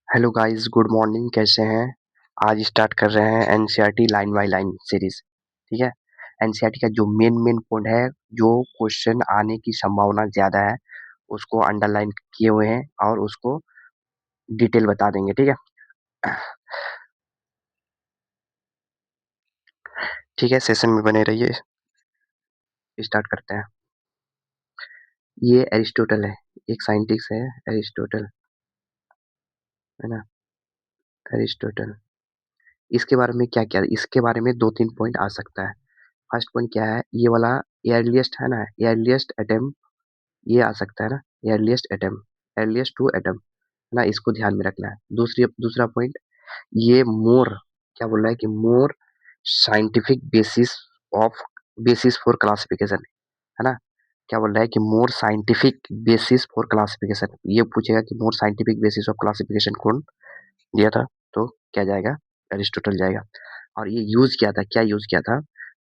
Hello guys, good morning. कैसे हैं? आज स्टार्ट कर रहे हैं NCERT line by line series. ठीक है। एनसीईआरटी का जो मेन मेन पॉइंट है, जो क्वेश्चन आने की संभावना ज्यादा है, उसको अंडरलाइन किए हुए हैं और उसको डिटेल बता देंगे। ठीक है। ठीक है, सेशन में बने रहिए। स्टार्ट करते हैं। ये एरिस्टोटल है, एक साइंटिस्ट है एरिस्टोटल, है ना। एरिस्टोटल, इसके बारे में क्या क्या, इसके बारे में दो तीन पॉइंट आ सकता है। फर्स्ट पॉइंट क्या है, ये वाला एयरलिएस्ट है ना, एयरलिएस्ट एटम, ये आ सकता है ना। एयरलिएस्ट एटम, एयरलिएस्ट टू एटम, है ना, इसको ध्यान में रखना है। दूसरा पॉइंट, ये मोर, क्या बोल रहा है कि more scientific basis for classification, है ना। क्या बोल रहा है कि more scientific basis for classification, ये पूछेगा कि more scientific basis of classification कौन दिया था, तो क्या जाएगा, एरिस्टोटल जाएगा। और ये यूज किया था, क्या यूज किया था,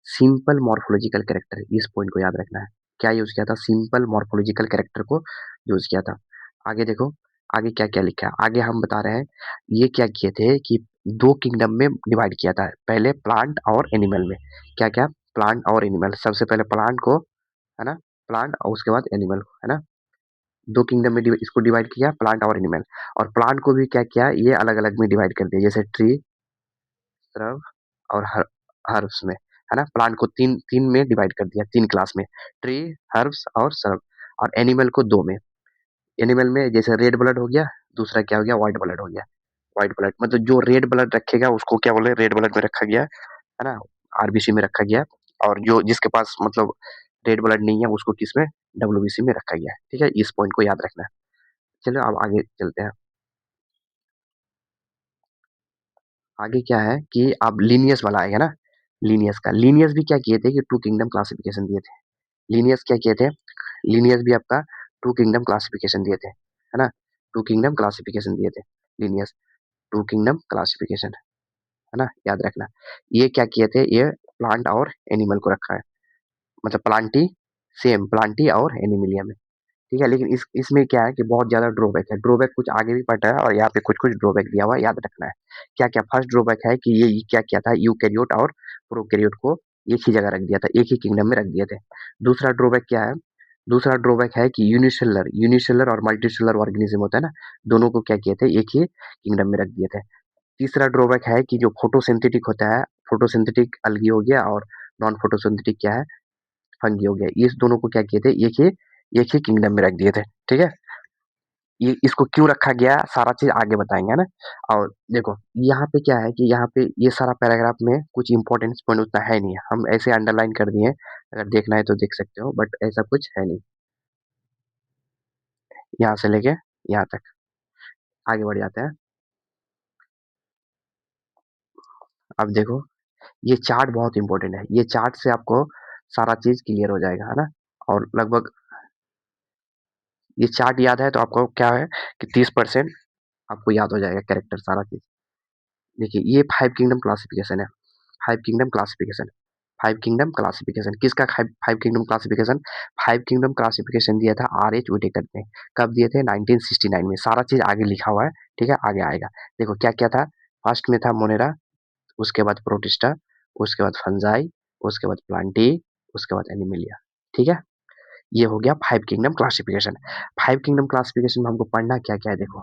सिंपल मॉर्फोलॉजिकल कैरेक्टर, इस पॉइंट को याद रखना है। क्या यूज किया था, सिंपल मॉर्फोलॉजिकल कैरेक्टर को यूज किया था। आगे देखो, आगे क्या क्या लिखा है, आगे हम बता रहे हैं। ये क्या किए थे कि दो किंगडम में डिवाइड किया था, पहले प्लांट और एनिमल में। क्या क्या, प्लांट और एनिमल, सबसे पहले प्लांट को, है ना, प्लांट और उसके बाद एनिमल को, है ना। दो किंगडम में इसको डिवाइड किया, प्लांट और एनिमल। और प्लांट को भी क्या किया, ये अलग अलग में डिवाइड कर दिया, जैसे ट्री, श्रब और हर्ब्स में, है ना। प्लांट को तीन तीन में डिवाइड कर दिया, तीन क्लास में, ट्री, हर्ब्स और श्रब। और एनिमल को दो में। एनिमल में जैसे रेड ब्लड हो गया, दूसरा क्या हो गया, व्हाइट ब्लड हो गया। व्हाइट ब्लड मतलब जो रेड ब्लड रखेगा उसको क्या बोले, रेड ब्लड में रखा गया, है ना, आरबीसी में रखा गया। और जो जिसके पास मतलब रेड ब्लड नहीं है, उसको किस में, डब्ल्यूबीसी में रखा गया है। ठीक है, इस पॉइंट को याद रखना है। चलो अब आगे चलते हैं। आगे क्या है कि अब लीनियस वाला आएगा ना। लीनियस का, लीनियस भी क्या किए थे कि टू किंगडम क्लासिफिकेशन दिए थे। लीनियस क्या किए थे, लीनियस भी आपका टू किंगडम क्लासिफिकेशन दिए थे, है ना। टू किंगडम क्लासिफिकेशन दिए थे लीनियस, टू किंगडम क्लासिफिकेशन, है ना, याद रखना। ये क्या किए थे, ये प्लांट और एनिमल को रखा है, मतलब प्लांटी, सेम प्लांटी और एनिमिलिया में। ठीक है, लेकिन इसमें क्या है कि बहुत ज्यादा ड्रॉबैक है। ड्रॉबैक कुछ आगे भी पढ़ा है और यहाँ पे कुछ कुछ ड्रॉबैक दिया हुआ है, याद रखना है। क्या क्या, फर्स्ट ड्रॉबैक है कि ये क्या किया था, यूकैरियोट और प्रोकैरियोट को एक ही जगह रख दिया था, एक ही किंगडम में रख दिए थे। दूसरा ड्रॉबैक क्या है, दूसरा ड्रॉबैक है कि यूनिसेलुलर यूनिसेलुलर और मल्टीसेलुलर ऑर्गेनिज्म होता है ना, दोनों को क्या किए थे, एक ही किंगडम में रख दिए थे। तीसरा ड्रॉबैक है कि जो फोटोसिंथेटिक होता है, फोटोसिंथेटिक अलगी हो गया और नॉन फोटोसिंथेटिक क्या है, फंगी हो गया, इस दोनों को क्या किए थे, एक ही किंगडम में रख दिए थे। ठीक है, ये इसको क्यों रखा गया, सारा चीज आगे बताएंगे, है ना। और देखो, यहाँ पे क्या है कि यहाँ पे ये सारा पैराग्राफ में कुछ इंपॉर्टेंट पॉइंट उतना है नहीं, हम ऐसे अंडरलाइन कर दिए, अगर देखना है तो देख सकते हो, बट ऐसा कुछ है नहीं। यहाँ से लेके यहाँ तक आगे बढ़ जाते हैं। अब देखो, ये चार्ट बहुत इंपॉर्टेंट है, ये चार्ट से आपको सारा चीज क्लियर हो जाएगा, है ना। और लगभग ये चार्ट याद है तो आपको क्या है कि 30% आपको याद हो जाएगा, कैरेक्टर सारा चीज। देखिए, ये फाइव किंगडम क्लासिफिकेशन है, five kingdom classification, five kingdom classification किसका, five kingdom classification, five kingdom classification दिया था आर एच विटेकर ने। कब दिए थे, 1969 में। सारा चीज आगे लिखा हुआ है, ठीक है, आगे आएगा। देखो क्या क्या था, फर्स्ट में था मोनेरा, उसके बाद प्रोटिस्टा, उसके बाद फंजाई, उसके बाद प्लांटी, उसके बाद एनिमिलिया। ठीक है, ये हो गया five kingdom classification. Five kingdom classification में हमको पढ़ना क्या क्या है, देखो,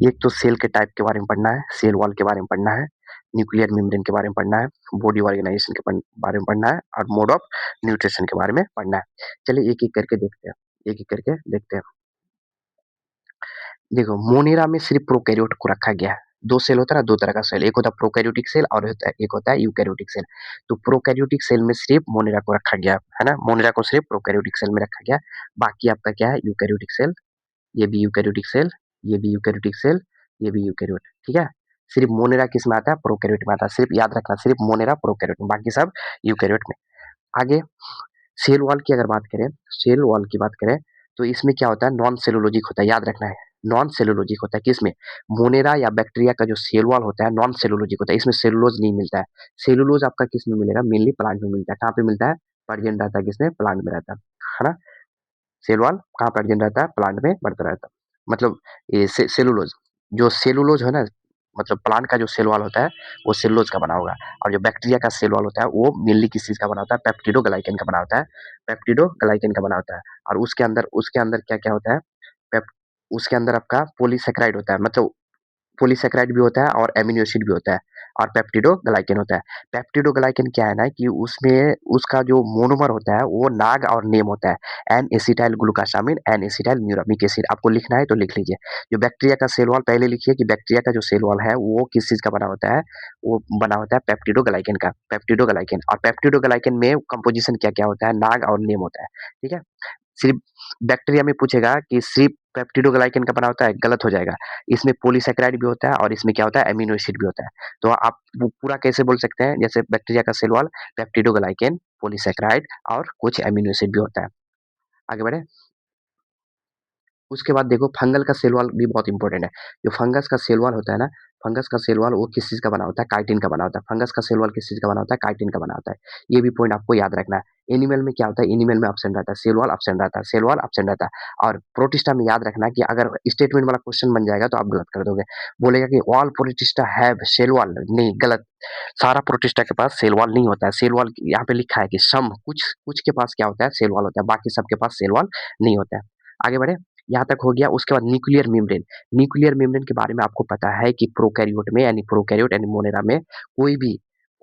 एक तो सेल के टाइप के बारे में पढ़ना है, सेल वॉल के बारे में पढ़ना है, न्यूक्लियर मेम्ब्रेन के बारे में पढ़ना है, बॉडी ऑर्गेनाइजेशन के बारे में पढ़ना है, और मोड ऑफ न्यूट्रिशन के बारे में पढ़ना है। चलिए एक एक करके देखते हैं, एक एक करके देखते हैं। देखो, मोनेरा में सिर्फ प्रोकैरियोट को रखा गया है। दो सेल होता है ना, दो तरह का सेल, एक होता है प्रोकैरियोटिक सेल और एक होता है यूकैरियोटिक सेल। तो प्रोकैरियोटिक सेल में सिर्फ मोनेरा को रखा गया है ना, मोनेरा को सिर्फ प्रोकैरियोटिक सेल में रखा गया। बाकी आपका क्या है, यूकैरियोटिक सेल, ये भी यूकैरियोटिक सेल, ये भी यूकैरियोटिक सेल, ये भी यूकैरियोट। ठीक है, सिर्फ मोनेरा किस में आता है, प्रोकैरियोट में आता है। सिर्फ याद रखना, सिर्फ मोनेरा प्रोकैरियोट में, बाकी सब यूकैरियोट में। आगे सेल वॉल की अगर बात करें, सेल वॉल की बात करें, तो इसमें क्या होता है, नॉन सेलुलोजिक होता है, याद रखना है। नॉन सेलुलोजिक होता है किसमें, मोनेरा या बैक्टीरिया का जो सेल वॉल होता है नॉन सेलुलोजिक होता है, इसमें सेलुलोज नहीं मिलता है। सेलुलोज आपका किस में मिलेगा, मेनली प्लांट में मिलता है। कहाँ पे मिलता है, पर्जेंट रहता है किसमें, प्लांट में रहता है ना। सेल वॉल कहाँ प्रेजेंट रहता है, प्लांट में बढ़ता रहता है, मतलब ये सेलुलोज। जो सेलुलोज है ना, मतलब प्लांट का जो सेल वॉल होता है वो सेलुलोज का बना होगा, और जो बैक्टीरिया का सेल वॉल होता है वो मेनली किस चीज का बना होता है, पेप्टिडोग्लाइकेन का बना होता है, पेप्टिडोग्लाइकेन का बना होता है। और उसके अंदर क्या क्या होता है, पेप, उसके अंदर आपका पॉलीसेकेराइड होता है, मतलब पॉलीसेकेराइड भी होता है और एमिनो एसिड भी होता है, और पेप्टिडोग्लाइकेन होता है। पेप्टिडोग्लाइकेन क्या है ना, कि उसमें उसका जो मोनोमर होता है वो नाग और नेम होता है, N acetyl glucosamine N acetyl muramic acid. आपको लिखना है तो लिख लीजिए। जो बैक्टीरिया का सेल वॉल, पहले लिखिए कि बैक्टीरिया का जो सेल वॉल है वो किस चीज का बना होता है, वो बना होता है पेप्टिडोग्लाइकेन का, पेप्टिडोग्लाइकेन। और पेप्टिडोग्लाइकेन में कंपोजिशन क्या क्या होता है, नाग और नेम होता है। ठीक है। सिर्फ बैक्टीरिया में पूछेगा कि सिर्फ पेप्टिडोग्लाइकेन का बना होता है, गलत हो जाएगा। इसमें पॉलीसेकेराइड भी होता है और इसमें क्या होता है, एमिनो एसिड भी होता है। तो आप पूरा कैसे बोल सकते हैं, जैसे बैक्टीरिया का सेल वॉल, पेप्टिडोग्लाइकेन, पॉलीसेकेराइड और कुछ एमिनो एसिड भी होता है। आगे बढ़े। उसके बाद देखो फंगल का सेल वॉल भी बहुत इंपॉर्टेंट है। जो फंगस का सेल वॉल होता है ना, फंगस का सेल वॉल वो किस चीज का बना होता है, काइटिन का बना होता है। फंगस का सेल वॉल किस चीज का बना होता है, काइटिन का बना होता है। ये भी पॉइंट आपको याद रखना है। एनिमल में क्या होता है, एनिमल में एब्सेंट रहता है सेल वॉल, एब्सेंट रहता है सेल वॉल, एब्सेंट रहता है। और प्रोटिस्टा में याद रखना कि अगर स्टेटमेंट वाला क्वेश्चन बन जाएगा तो आप गलत कर दोगे। बोलेगा कि all protista have cell wall, नहीं, गलत। सारा प्रोटिस्टा के पास सेल वॉल नहीं होता है। सेल वॉल यहाँ पे लिखा है कि सम, कुछ कुछ के पास क्या होता है, सेल वॉल होता है, बाकी सबके पास सेल वॉल नहीं होता है। आगे बढ़े। यहाँ तक हो गया। उसके बाद न्यूक्लियर मेम्ब्रेन। न्यूक्लियर मेम्ब्रेन के बारे में आपको पता है कि प्रोकैरियोट में, यानी प्रोकैरियोट यानी मोनेरा में,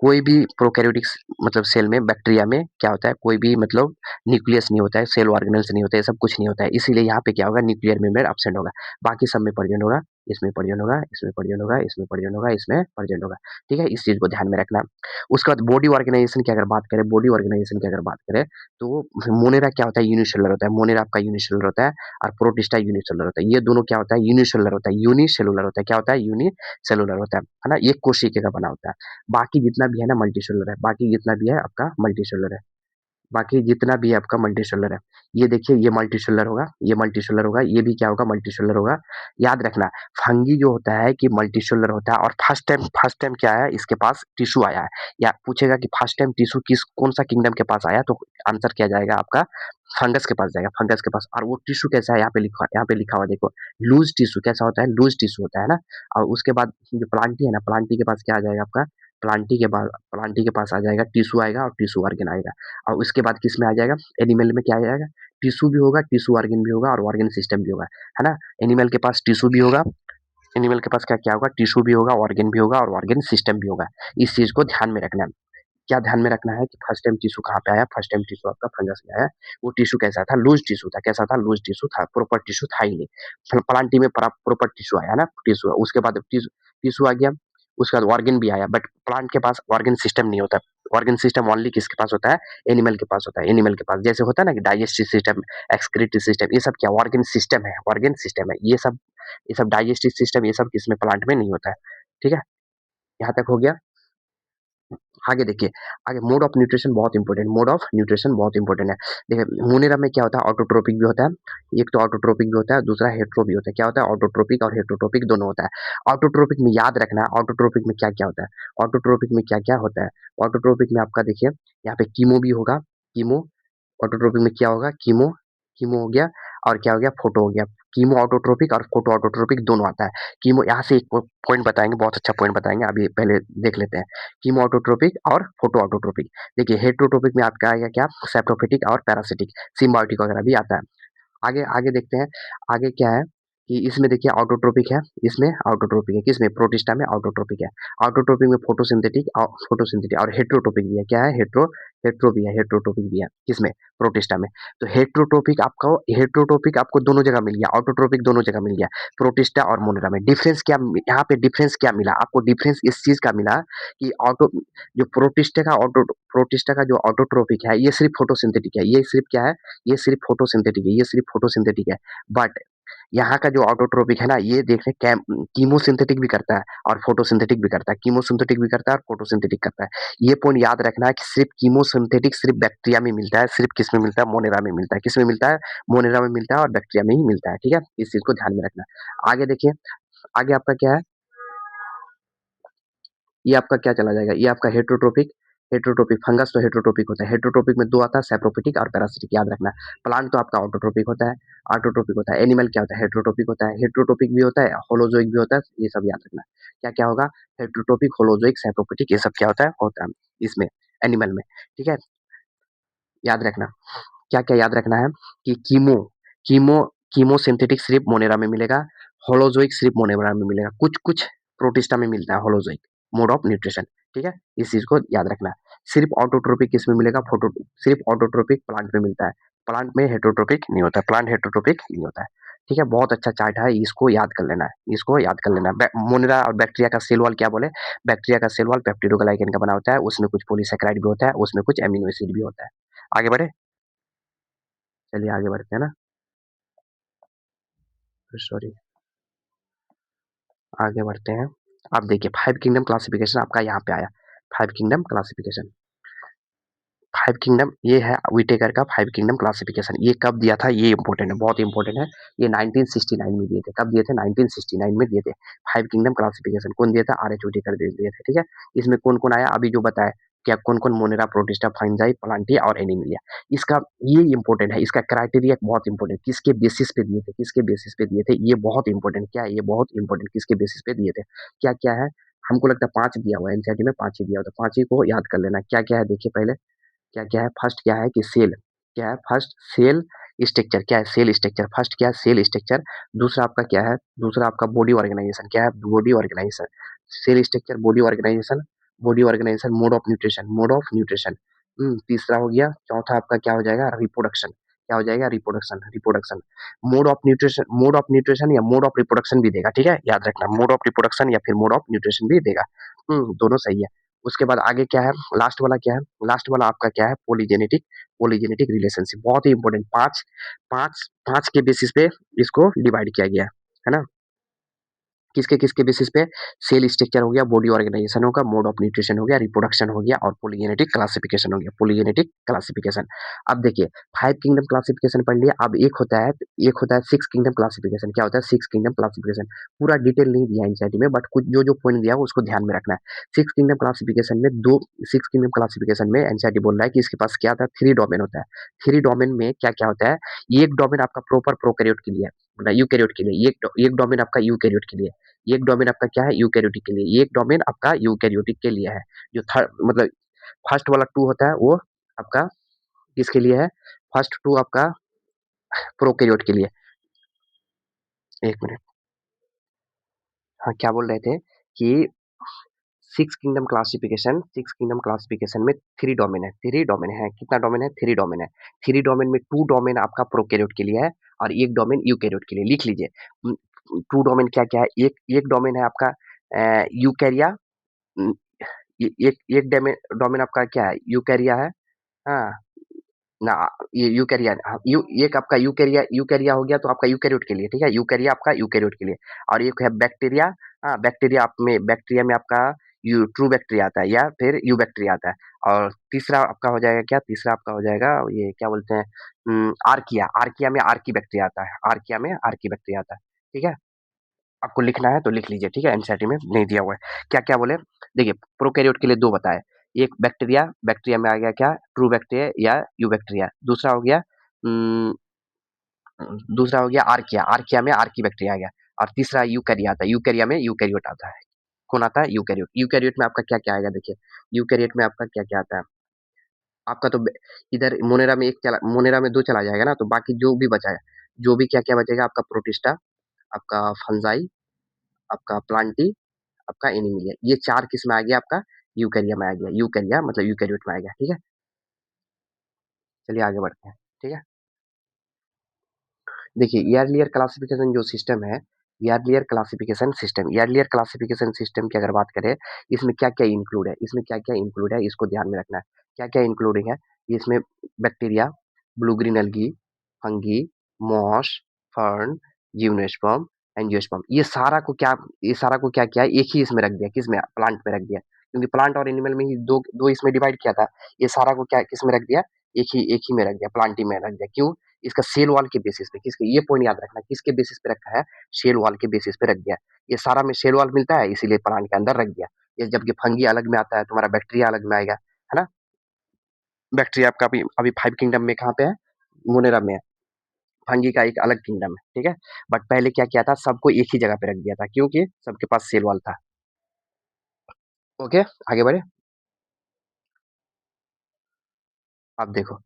कोई भी प्रोकैरियोटिक मतलब सेल में, बैक्टीरिया में क्या होता है, कोई भी मतलब न्यूक्लियस नहीं होता है, सेल ऑर्गेनेल्स नहीं होते हैं, सब कुछ नहीं होता है। इसीलिए यहाँ पे क्या होगा, न्यूक्लियर मेम्ब्रेन एब्सेंट होगा। बाकी सब में प्रेजेंट होगा, इसमें प्रेजेंट होगा, इसमें प्रेजेंट होगा, इसमें प्रेजेंट होगा, इसमें प्रेजेंट होगा। ठीक है, इस चीज को ध्यान में रखना। उसके बाद बॉडी ऑर्गेनाइजेशन की अगर बात करें, बॉडी ऑर्गेनाइजेशन की अगर बात करें, तो मोनेरा क्या होता है, यूनिसेलुलर होता है। मोनेरा आपका यूनिसेलुलर होता है और प्रोटिस्टा यूनिसेलुलर होता है। ये दोनों क्या होता है, यूनिसेलुलर होता है, यूनिसेलुलर होता है। क्या होता है, यूनिसेलुलर होता है ना, एक कोशिका का बना होता है। बाकी जितना भी है ना मल्टीसेलुलर है, बाकी जितना भी है आपका मल्टीसेलुलर है, बाकी जितना भी है आपका मल्टीसेलुलर है। ये देखिए, ये मल्टीसेलुलर होगा, ये मल्टीसेलुलर होगा, ये भी क्या होगा, मल्टीसेलुलर होगा। याद रखना, फंगी जो होता है कि मल्टीसेलुलर होता है, और फर्स्ट टाइम क्या है, इसके पास टिश्यू आया है। या पूछेगा कि फर्स्ट टाइम टिश्यू कौन सा किंगडम के पास आया, तो आंसर क्या जाएगा आपका, फंगस के पास जाएगा, फंगस के पास। और वो टिश्यू कैसा है, यहाँ पे लिखा हुआ देखो, लूज टिश्यू कैसा होता है, लूज टिश्यू होता है ना। और उसके बाद जो प्लांटी है ना, प्लांटी के पास क्या आ जाएगा आपका, प्लांटी के पास आ जाएगा टिश्यू, आएगा और टिश्यू ऑर्गन आएगा। और उसके बाद किस में आ जाएगा, एनिमल में क्या आ जाएगा, टिश्यू भी होगा, टिश्यू ऑर्गन भी होगा और ऑर्गन सिस्टम भी होगा, है ना। एनिमल के पास टिश्यू भी होगा, एनिमल के पास क्या क्या होगा, टिश्यू भी होगा, ऑर्गन भी होगा और ऑर्गन सिस्टम भी होगा। इस चीज को ध्यान में रखना है। क्या ध्यान में रखना है कि फर्स्ट टाइम टिश्यू कहाँ पे आया, फर्स्ट टाइम टिश्यू आपका फंगस में आया। वो टिश्यू कैसा था, लूज टिश्यू था। कैसा था, लूज टिश्यू था, प्रॉपर टिश्यू था ही नहीं। प्लांटी में प्रॉपर टिश्यू आया ना, टिश्यू। उसके बाद टिश्यू आ गया, उसके बाद ऑर्गन भी आया, बट प्लांट के पास ऑर्गन सिस्टम नहीं होता। ऑर्गन सिस्टम ओनली किसके पास होता है, एनिमल के पास होता है। एनिमल के पास जैसे होता है ना कि डाइजेस्टिव सिस्टम, एक्सक्रीटिव सिस्टम, ये सब क्या ऑर्गन सिस्टम है, ऑर्गन सिस्टम है। ये सब डाइजेस्टिव सिस्टम, ये सब किसमें, प्लांट में नहीं होता है। ठीक है, यहाँ तक हो गया। आगे देखिए, आगे मोड ऑफ न्यूट्रिशन बहुत इंपॉर्टेंट, मोड ऑफ न्यूट्रिशन बहुत इंपॉर्टेंट है। देखिए मोनेरा में क्या होता है, ऑटोट्रोपिक भी होता है, एक तो ऑटोट्रोपिक भी होता है, दूसरा हेट्रो भी होता है। क्या होता है, ऑटोट्रोपिक और हेट्रोट्रोपिक दोनों होता है। ऑटोट्रोपिक में याद रखना, ऑटोट्रोपिक में क्या क्या होता है, ऑटोट्रोपिक में क्या क्या होता है। ऑटोट्रोपिक में आपका देखिए, यहाँ पे कीमो भी होगा, कीमो। ऑटोट्रोपिक में क्या होगा, कीमो, कीमो हो गया, और क्या हो गया, फोटो हो गया। कीमो ऑटोट्रोपिक और फोटो ऑटोट्रोपिक दोनों आता है। कीमो, यहाँ से एक पॉइंट बताएंगे, बहुत अच्छा पॉइंट बताएंगे, अभी पहले देख लेते हैं। कीमो ऑटोट्रोपिक और फोटो ऑटोट्रोपिक। देखिए हेट्रोट्रोपिक में आपका आएगा क्या, सेप्रोफिटिक और पैरासिटिक, सिम्बायोटिक वगैरह भी आता है। आगे आगे देखते हैं। आगे क्या है कि इसमें देखिए ऑटोट्रोपिक है, इसमें ऑटोट्रोपिक है, किसमें, प्रोटिस्टा में ऑटोट्रोपिक है। ऑटोट्रोपिक में फोटोसिंथेटिक और हेट्रोट्रोपिक भी है। क्या है, हेट्रो भी है, हेट्रोट्रोपिक भी है, किसमें, प्रोटिस्टा में। तो हेट्रोट्रोपिक आपको दोनों जगह मिल गया, ऑटोट्रोपिक दोनों जगह मिल गया, प्रोटिस्टा और मोनेरा में। डिफरेंस क्या, यहाँ पे डिफरेंस क्या मिला आपको, डिफरेंस इस चीज का मिला कि जो प्रोटिस्टा का जो ऑटोट्रोपिक है, ये सिर्फ फोटोसिंथेटिक है। ये सिर्फ क्या है, ये सिर्फ फोटोसिंथेटिक है, ये सिर्फ फोटोसिंथेटिक है। बट यहाँ का जो ऑटोट्रोपिक है ना, ये देख रहे कीमोसिंथेटिक भी करता है और फोटोसिंथेटिक भी करता है, कीमोसिंथेटिक भी करता है और फोटोसिंथेटिक करता है। ये पॉइंट याद रखना है कि सिर्फ कीमोसिंथेटिक सिर्फ बैक्टीरिया में मिलता है, सिर्फ किस में मिलता है, मोनेरा में मिलता है। किस में मिलता है, मोनेरा में मिलता है और बैक्टीरिया में ही मिलता है। ठीक है, इस चीज को ध्यान में रखना। आगे देखिए, आगे आपका क्या है, ये आपका क्या चला जाएगा, ये आपका हेट्रोट्रोपिक, हेटेरोटॉपिक फंगस तो हेटेरोटॉपिक होता है। हेटेरोटॉपिक में 2 आता है, सैप्रोफिटिक और पैरासिटिक, याद रखना। प्लांट तो आपका ऑटोट्रोपिक होता है, ऑटोट्रोपिक होता है। एनिमल क्या होता है? हेटेरोटॉपिक होता है। हेटेरोटॉपिक भी होता है, होलोज़ोइक भी होता है, ये सब याद रखना। क्या-क्या होगा? हेटेरोटॉपिक, होलोज़ोइक, सैप्रोफिटिक, ये सब क्या होता है? होता है इसमें, एनिमल में, ठीक है? याद रखना। क्या-क्या याद रखना है कि कीमो कीमोसिंथेटिक सिर्फ मोनेरा में मिलेगा, होलोज़ोइक सिर्फ मोनेरा में मिलेगा, कुछ-कुछ प्रोटिस्टा में मिलता है होलोज़ोइक, मोड ऑफ न्यूट्रिशन, ठीक है? इस चीज़ को याद रखना। सिर्फ ऑटोट्रोपिक किसमें मिलेगा? सिर्फ ऑटोट्रोपिक प्लांट में मिलता है, प्लांट में हेटेरोट्रोपिक नहीं होता है, प्लांट हेटेरोट्रोपिक नहीं होता है, ठीक है? बहुत अच्छा चार्ट है, इसको याद कर लेना है, इसको याद कर लेना है। मोनेरा और बैक्टीरिया का सेल वॉल क्या बोले? बैक्टीरिया का सेल वॉल पेप्टिडोग्लाइकन का बना होता है, उसमें कुछ पॉलीसैकेराइड भी होता है, उसमें कुछ एमिनो एसिड भी होता है। आगे बढ़े? चलिए आगे बढ़ते हैं ना। सॉरी, आगे बढ़ते हैं। अब देखिए 5 किंगडम क्लासिफिकेशन आपका यहाँ पे आया। 5 किंगडम क्लासिफिकेशन, 5 किंगडम ये है व्हिटेकर का 5 किंगडम क्लासिफिकेशन। ये कब दिया था? ये इंपॉर्टेंट है, बहुत इंपॉर्टेंट है। ये 1969 में दिए थे। कब दिए थे? 1969 में दिए थे। 5 किंगडम क्लासिफिकेशन कौन दिया था? आर एच व्हिटेकर दिए थे, ठीक है? इसमें कौन-कौन आया अभी जो बताया कि आप कौन-कौन मोनेरा, प्रोटिस्टा, फंजाई, प्लांटिया और एनिमिलिया। इसका ये इंपॉर्टेंट है, इसका क्राइटेरिया बहुत इंपॉर्टेंट, किसके बेसिस पे दिए थे? किसके बेसिस पे दिए थे? ये बहुत इंपॉर्टेंट क्या है? ये बहुत इंपॉर्टेंट, किसके बेसिस पे दिए थे? क्या-क्या है? हमको लगता है 5 दिया हुआ है, एनसीईआरटी में 5 ही दिया हुआ है, तो 5 ही को याद कर लेना। क्या-क्या है देखिए पहले, क्या-क्या है? फर्स्ट क्या है कि सेल, क्या है? फर्स्ट सेल स्ट्रक्चर, क्या है? सेल स्ट्रक्चर, फर्स्ट क्या है? Cell structure. दूसरा आपका क्या है? दूसरा आपका बॉडी ऑर्गेनाइजेशन, क्या है? Body organisation. Cell structure, body organisation, mode of nutrition, mode of nutrition. तीसरा हो गया, चौथा आपका क्या हो जाएगा? रिप्रोडक्शन, क्या हो जाएगा? Reproduction, reproduction. Mode of nutrition या मोड ऑफ रिप्रोडक्शन भी देगा, ठीक है? याद रखना, मोड ऑफ रिप्रोडक्शन या फिर मोड ऑफ न्यूट्रिशन भी देगा। दोनों सही है। उसके बाद आगे क्या है? लास्ट वाला क्या है? लास्ट वाला आपका क्या है? पॉलीजेनेटिक, पॉलीजेनेटिक रिलेशनशिप, बहुत ही इंपॉर्टेंट। 5 के बेसिस पे इसको डिवाइड किया गया है ना? किसके-किसके बेसिस पे? सेल स्ट्रक्चर हो गया, बॉडी ऑर्गेनाइजेशन होगा, मोड ऑफ न्यूट्रिशन हो गया, रिप्रोडक्शन हो गया और पॉलीजेनेटिक क्लासिफिकेशन हो गया, पॉलीजेनेटिक क्लासिफिकेशन। अब देखिए 5 किंगडम क्लासिफिकेशन पढ़ लिया, अब एक होता है 6 किंगडम क्लासिफिकेशन। क्या होता है? 6 किंगडम क्लासिफिकेशन। पूरा डिटेल नहीं दिया है एनसीईआरटी में, बट कुछ जो-जो पॉइंट दिया है उसको ध्यान में रखना है। 6 किंगडम क्लासिफिकेशन में 2 6 किंगडम क्लासिफिकेशन में एनसीईआरटी बोल रहा है कि इसके पास क्या था? 3 डोमेन होता है। 3 डोमेन में क्या-क्या होता है? एक डोमेन आपका प्रॉपर प्रोकैरियोट के लिए है, मतलब यूकैरियोट के लिए। एक डोमेन आपका यूकैरियोट के लिए, एक डोमेन आपका क्या है? यूकैरियोटिक के लिए, एक डोमेन आपका यूकैरियोटिक के लिए है। जो थर्ड मतलब फर्स्ट वाला 2 होता है वो आपका किसके लिए है? फर्स्ट 2 आपका प्रोकैरियोट के लिए। 1 मिनट, हाँ, क्या बोल रहे थे कि 6 किंगडम क्लासिफिकेशन में 3 डोमेन है, 3 डोमेन है। कितना डोमेन है? 3 डोमेन है। 3 डोमेन में 2 डोमेन आपका प्रोकैरियोट के लिए है और 1 डोमेन यूकैरियोट के लिए। लिख लीजिए। 2 डोमेन क्या-क्या है? एक एक डोमेन है आपका यूकैरिया, उम, ए एक एक डोमेन आपका क्या है? यूकैरिया है, हाँ। ना, ये यूकैरिया, हाँ, एक आपका यूकैरिया हो गया तो आपका यूकैरियोट के लिए, ठीक है? यूकैरिया आपका यूकैरियोट के लिए और एक है बैक्टीरिया। हाँ, बैक्टीरिया में आपका यू ट्रू बैक्टीरिया आता है या फिर यू बैक्टीरिया आता है और तीसरा आपका हो जाएगा क्या? तीसरा आपका हो जाएगा ये क्या बोलते हैं आर्किया, आर्किया में आर्की बैक्टीरिया आता है, आर्किया में आर्की बैक्टीरिया आता है, ठीक है? आपको लिखना है तो लिख लीजिए, ठीक है? एनसीईआरटी में नहीं दिया हुआ है। क्या-क्या बोले? देखिए प्रोकैरियोट के लिए 2 बताए। एक बैक्टीरिया, बैक्टीरिया में आ गया क्या? ट्रू बैक्टीरिया या यूबैक्टीरिया। उम, दूसरा हो गया आर्किया, आर्किया में आर्की बैक्टीरिया आ गया और तीसरा यूकैरिया आता है, यूकैरिया में यूकैरियोट आता है। कौन आता है? यूकैरियोट। यूकैरियोट में आपका क्या-क्या आएगा देखिए, यूकैरियोट में आपका क्या-क्या आता है? आपका तो इधर मोनेरा में 2 चला जाएगा ना, तो बाकी जो भी बचा है, जो भी क्या-क्या बचेगा आपका प्रोटिस्टा, आपका फंजाई, आपका प्लांटी, आपका एनीमिलिया, ये 4 किस में आ गया? आपका यूकैरिया में आ गया। यूकैरिया मतलब यूकैरियोट में आ गया, ठीक है? चलिए आगे बढ़ते हैं, ठीक है? देखिए ईयरलियर क्लासिफिकेशन जो सिस्टम है, ईयरलियर क्लासिफिकेशन सिस्टम की अगर बात करें, इसमें क्या-क्या इंक्लूड है? इसमें क्या-क्या इंक्लूड है? इसको ध्यान में रखना है। क्या-क्या इंक्लूडिंग है? इसमें bacteria, blue green algae, fungi, moss, fern, gymnosperm, angiosperm, ये सारा को क्या किया है? एक ही इसमें रख दिया, किसमें? प्लांट में रख दिया। क्योंकि प्लांट और एनिमल में ही 2 इसमें डिवाइड किया था। ये सारा को क्या किसमें रख दिया? एक ही में रख दिया, प्लांटी में रख दिया। क्यों? इसका सेल वॉल के बेसिस पे, किसके, ये पॉइंट याद रखना, किसके बेसिस पे रखा है? सेल वॉल के बेसिस पे रख दिया। ये सारा में सेल वॉल मिलता है इसीलिए प्लांट के अंदर रख दिया। ये जबकि फंगी अलग में आता है, तुम्हारा बैक्टीरिया अलग में आएगा, है ना? बैक्टीरिया आपका अभी 5 किंगडम में कहाँ पे है? मोनेरा में है। फंगी का एक अलग किंगडम है, ठीक है? बट पहले क्या किया था, सबको एक ही जगह पे रख दिया था, क्योंकि सबके पास सेल वॉल था। ओके, आगे बढ़े। अब देखो,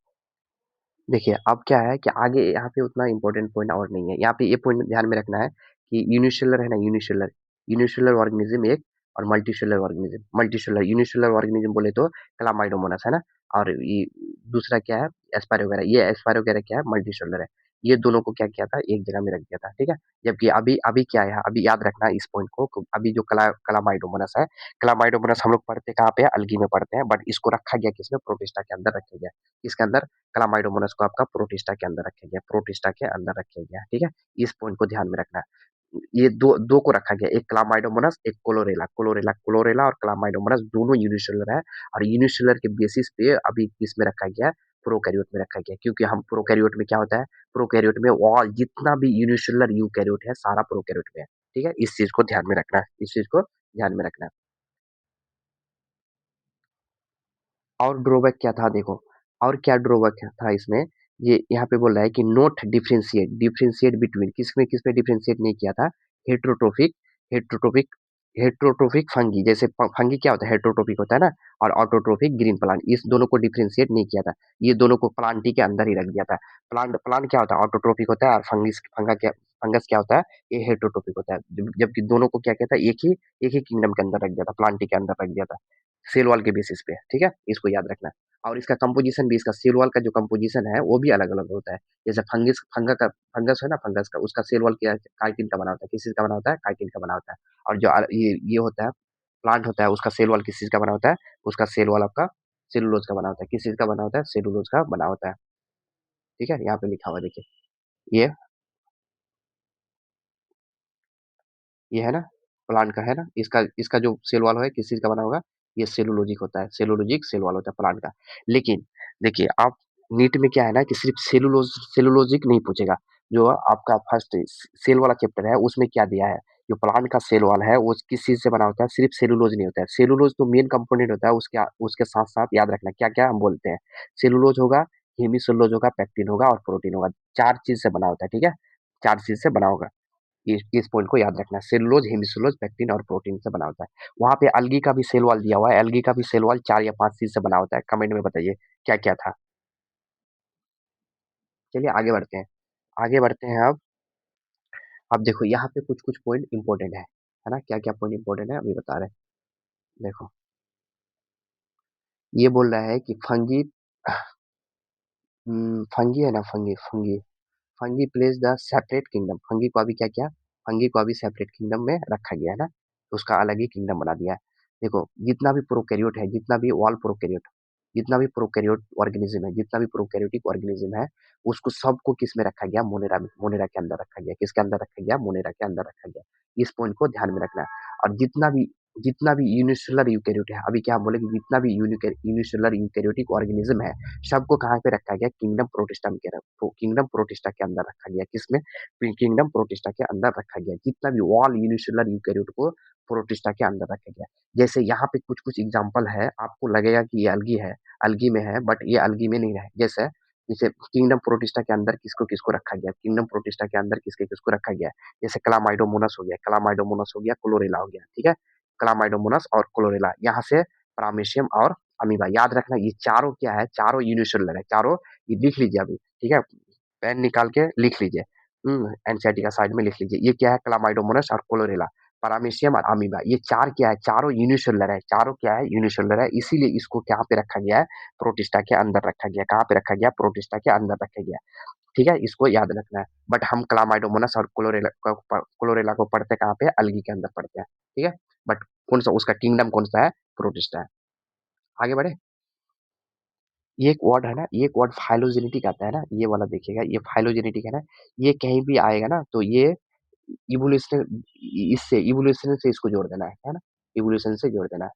देखिए अब क्या है कि आगे यहाँ पे उतना इंपॉर्टेंट पॉइंट और नहीं है। यहाँ पे ये पॉइंट ध्यान में रखना है कि यूनिसेलुलर है ना, यूनिसेलुलर, यूनिसेलुलर ऑर्गेनिज्म एक, और multicellular organism. Multicellular unicellular organism बोले तो क्लामाइडोमोनास है ना, और ये दूसरा क्या है, एस्पारोगेरा। ये एस्पारोगेरा क्या है, मल्टीसेलुलर है। ये दोनों को क्या किया था, एक जगह में रख दिया था, ठीक है? जबकि अभी अभी क्या है, अभी याद रखना इस पॉइंट को, अभी जो क्लामाइडोमोनास है, क्लामाइडोमोनास हम लोग पढ़ते कहाँ पे, अलगी में पढ़ते हैं, बट इसको रखा गया किसमें, प्रोटिस्टा के अंदर रखा गया। इसके अंदर क्लामाइडोमोनास को आपका प्रोटिस्टा के अंदर रखा गया, प्रोटिस्टा के अंदर रखा गया, ठीक है? इस पॉइंट को ध्यान में रखना है। ये दो दो को रखा गया, एक क्लामाइडोमोनास, एक क्लोरेला। क्लोरेला क्लोरेला और क्लामाइडोमोनास दोनों यूनिसेलुलर है, और यूनिसेलुलर के बेसिस पे अभी किस में रखा गया है, प्रोकैरियोट में रखा गया। क्योंकि हम प्रोकैरियोट में क्या होता है, प्रोकैरियोट में ऑल जितना भी यूनिसेलुलर यूकैरियोट है सारा प्रोकैरियोट में है, ठीक है? इस चीज को ध्यान में रखना है, इस चीज को ध्यान में रखना है। और ड्रॉबैक क्या था देखो, और क्या ड्रॉबैक था इसमें, ये यहाँ पे बोल रहा है कि नोट डिफरेंशिएट, डिफरेंशिएट बिटवीन, किसमें डिफरेंशिएट नहीं किया था, हेट्रोट्रोफिक, हेट्रोट्रोफिक, हेट्रोट्रोफिक फंगी। जैसे फंगी क्या होता है, हेट्रोट्रोफिक होता है ना, और ऑटोट्रोफिक ग्रीन प्लांट, इस दोनों को डिफरेंशिएट नहीं किया था। ये दोनों को प्लांट ही के अंदर ही रख दिया था। प्लांट प्लांट क्या होता है, ऑटोट्रोफिक होता है, और फंगस क्या होता है, ये हेट्रोट्रोफिक होता है। जबकि दोनों को क्या कहता है, एक ही किंगडम के अंदर रख दिया था, प्लांट के अंदर रख दिया था, सेल वॉल के बेसिस पे, ठीक है? इसको याद रखना। और इसका कंपोजिशन भी, इसका सेल वॉल का जो कंपोजिशन है वो भी अलग अलग होता है। जैसे फंगस है ना, फंगस का उसका सेल वॉल क्या, काइटिन का बना होता है। किस चीज का बना होता है, काइटिन का बना होता है। और जो ये होता है, प्लांट होता है, उसका सेल वॉल किस चीज का बना होता है, उसका सेल वॉल आपका सेलुलोज का बना होता है। किस चीज का बना होता है, सेलुलोज का बना होता है, ठीक है? यहाँ पे लिखा हुआ देखिए, ये ये है ना, प्लांट का है ना, इसका इसका जो सेल वॉल है किस चीज का बना होगा, ये सेलुलोजिक होता है, सेलुलोजिक सेल वॉल होता है प्लांट का। लेकिन देखिए आप, नीट में क्या है ना कि सिर्फ सेलुलोजिक नहीं पूछेगा। जो आपका फर्स्ट सेल वाला चैप्टर है उसमें क्या दिया है, जो प्लांट का सेल वॉल है वो किस चीज से बना होता है, सिर्फ सेलुलोज नहीं होता है। सेलुलोज तो मेन कंपोनेंट होता है, उसके उसके साथ साथ याद रखना क्या क्या हम बोलते हैं, सेलुलोज होगा, हेमीसेलुलोज होगा, पैक्टिन होगा, और प्रोटीन होगा। चार चीज से बना होता है, ठीक है? चार चीज से बना होगा। इस पॉइंट को याद रखना है, सेलुलोज, हेमिसुलोज, पेक्टिन और प्रोटीन से बना होता है। वहां पे अलगी का भी सेल वॉल दिया हुआ है, अलगी का भी सेल वॉल 4 या 5 चीज से बना होता है। कमेंट में बताइए क्या क्या था। चलिए आगे बढ़ते हैं, आगे बढ़ते हैं अब देखो यहाँ पे कुछ कुछ पॉइंट इंपॉर्टेंट है ना? क्या क्या पॉइंट इंपॉर्टेंट है अभी बता रहे हैं। देखो, ये बोल रहा है कि फंगी, फंगी है ना, fungi fungi fungi place the separate kingdom. Fungi को अभी क्या किया, फंगी को अभी सेपरेट किंगडम में रखा गया है ना, तो उसका अलग ही किंगडम बना दिया है। देखो जितना भी प्रोकैरियोट है, जितना भी ऑल प्रोकैरियोट, जितना भी प्रोकैरियोट ऑर्गेनिज्म है, जितना भी प्रोकैरियोटिक ऑर्गेनिज्म है, उसको सबको किस में रखा गया, मोनेरा में, मोनेरा के अंदर रखा गया। किसके अंदर रखा गया, मोनेरा के अंदर रखा गया। इस पॉइंट को ध्यान में रखना है। और जितना भी यूनिसेलुलर यूकैरियोट है, अभी क्या हम बोले कि जितना भी यूनिसेलुलर यूकैरियोटिक ऑर्गेनिज्म है, सबको कहाँ पे रखा गया, किंगडम प्रोटिस्टा में, कह रहा तो किंगडम प्रोटिस्टा के अंदर रखा गया। किसमें, किंगडम प्रोटिस्टा के अंदर रखा गया। जितना भी ऑल यूनिसेलुलर यूकैरियोट को प्रोटिस्टा के अंदर रखा गया। जैसे यहाँ पे कुछ कुछ एग्जांपल है, आपको लगेगा कि ये अलगी है, अलगी में है, बट ये अलगी में नहीं है। जैसे जैसे किंगडम प्रोटिस्टा के अंदर किसको किसको रखा गया, किंगडम प्रोटिस्टा के अंदर किसके किसको रखा गया। जैसे क्लामाइडोमोनास हो गया, क्लामाइडोमोनास हो गया, क्लोरेला हो गया, ठीक है? क्लामाइडोमोनास और क्लोरेला, यहाँ से प्रामेशियम और अमीबा। याद रखना ये चारों क्या है, चारों यूनिसेलुलर है, चारों। ये लिख लीजिए अभी, ठीक है? पेन निकाल के लिख लीजिए, एनसीईआरटी का साइड में लिख लीजिए। ये क्या है, क्लामाइडोमोनास और क्लोरेला, पैरामीशियम और अमीबा। ये चार क्या है, चारों यूनिसेलुलर है, चारों क्या है, यूनिसेलुलर है। इसीलिए इसको क्या पे रखा गया है, प्रोटिस्टा के अंदर रखा गया। कहाँ पे रखा गया, प्रोटिस्टा के अंदर रखा गया, ठीक है? इसको याद रखना है। बट हम क्लामाइडोमोनास और क्लोरेला को पढ़ते कहाँ पे, अलगी के अंदर पढ़ते हैं, ठीक है? बट कौन सा उसका किंगडम कौन सा है, प्रोटिस्टा है। आगे बढ़े। ये एक वर्ड है ना, ये एक वर्ड फाइलोजेनेटिक आता है ना, ये वाला देखिएगा, ये फाइलोजेनेटिक है ना, ये कहीं भी आएगा ना तो ये इवोल्यूशन, इससे इवोल्यूशन से इसको जोड़ देना है ना, इवोल्यूशन से जोड़ देना है।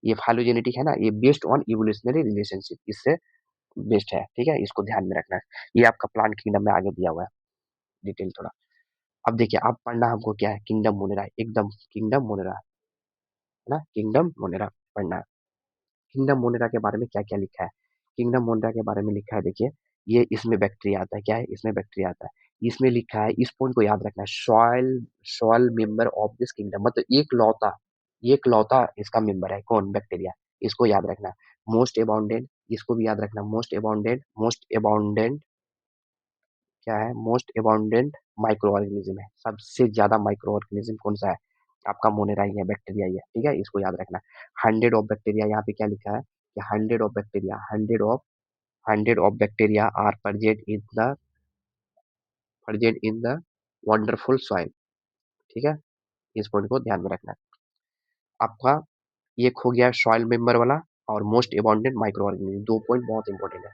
ये फाइलोजेनेटिक है ना, ये बेस्ड ऑन इवोल्यूशनरी रिलेशनशिप, इससे बेस्ड है, ठीक है? इसको ध्यान में रखना है। ये आपका प्लांट किंगडम में आगे दिया हुआ है, डिटेल थोड़ा। अब देखिए, आप पढ़ना हमको क्या है, किंगडम मोनेरा, एकदम किंगडम मोनेरा, है ना, किंगडम मोनेरा पढ़ना है। किंगडम मोनेरा के बारे में क्या क्या लिखा है, किंगडम मोनिरा के बारे में लिखा है, देखिए ये इसमें बैक्टीरिया आता है, क्या है इसमें बैक्टीरिया आता है, इसमें लिखा है, इस पॉइंट को याद रखना है, soil soil member of this kingdom, मतलब एक लौता इसका मेंबर है कौन, बैक्टीरिया, इसको याद रखना। मोस्ट अबाउंडेंट, इसको भी याद रखना, मोस्ट अबाउंडेंट क्या है, मोस्ट अबाउंडेंट माइक्रो ऑर्गेनिज्म है, सबसे ज्यादा माइक्रो ऑर्गेनिज्म कौन सा है, आपका मोनेरा ही है, बैक्टीरिया ही है, ठीक है, इसको याद रखना। 100 ऑफ बैक्टीरिया, यहाँ पे क्या लिखा है कि 100 of bacteria, 100 of bacteria are present in the wonderful soil, ठीक है, इस पॉइंट को ध्यान में रखना। आपका ये खो गया सॉइल मेंबर वाला और मोस्ट अबाउंडेंट माइक्रो ऑर्गेनिज्म, दो पॉइंट बहुत इंपॉर्टेंट है।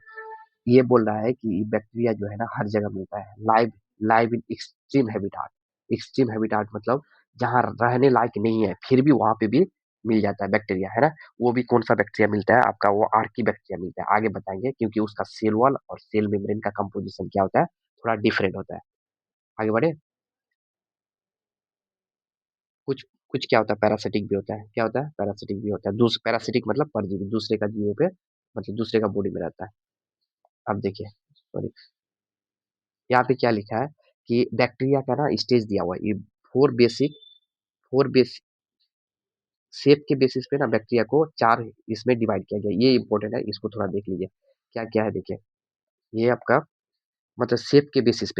ये बोल रहा है कि बैक्टीरिया जो है ना हर जगह मिलता है, live live in extreme habitat मतलब जहाँ रहने लायक नहीं है फिर भी वहां पे भी मिल जाता है बैक्टीरिया, है ना। वो भी कौन सा बैक्टीरिया मिलता है आपका, वो आर्की बैक्टीरिया मिलता है, आगे बताएंगे, क्योंकि उसका सेल वॉल और सेल मेम्ब्रेन का कंपोजिशन क्या होता है, थोड़ा डिफरेंट होता है। आगे बढ़े, कुछ कुछ क्या होता है, पैरासिटिक भी होता है, क्या होता है, पैरासिटिक भी होता है, पैरासिटिक मतलब परजीवी, दूसरे का जीवों पे, मतलब दूसरे का बॉडी में रहता है। अब देखिए, सॉरी, यहाँ पे क्या लिखा है कि बैक्टीरिया का ना स्टेज दिया हुआ है, ये four basic four basic shape के बेसिस पे ना बैक्टीरिया को चार इसमें डिवाइड किया गया, ये इंपॉर्टेंट है, इसको थोड़ा देख लीजिए क्या क्या है, देखिए ये आपका मतलब शेप के बेसिस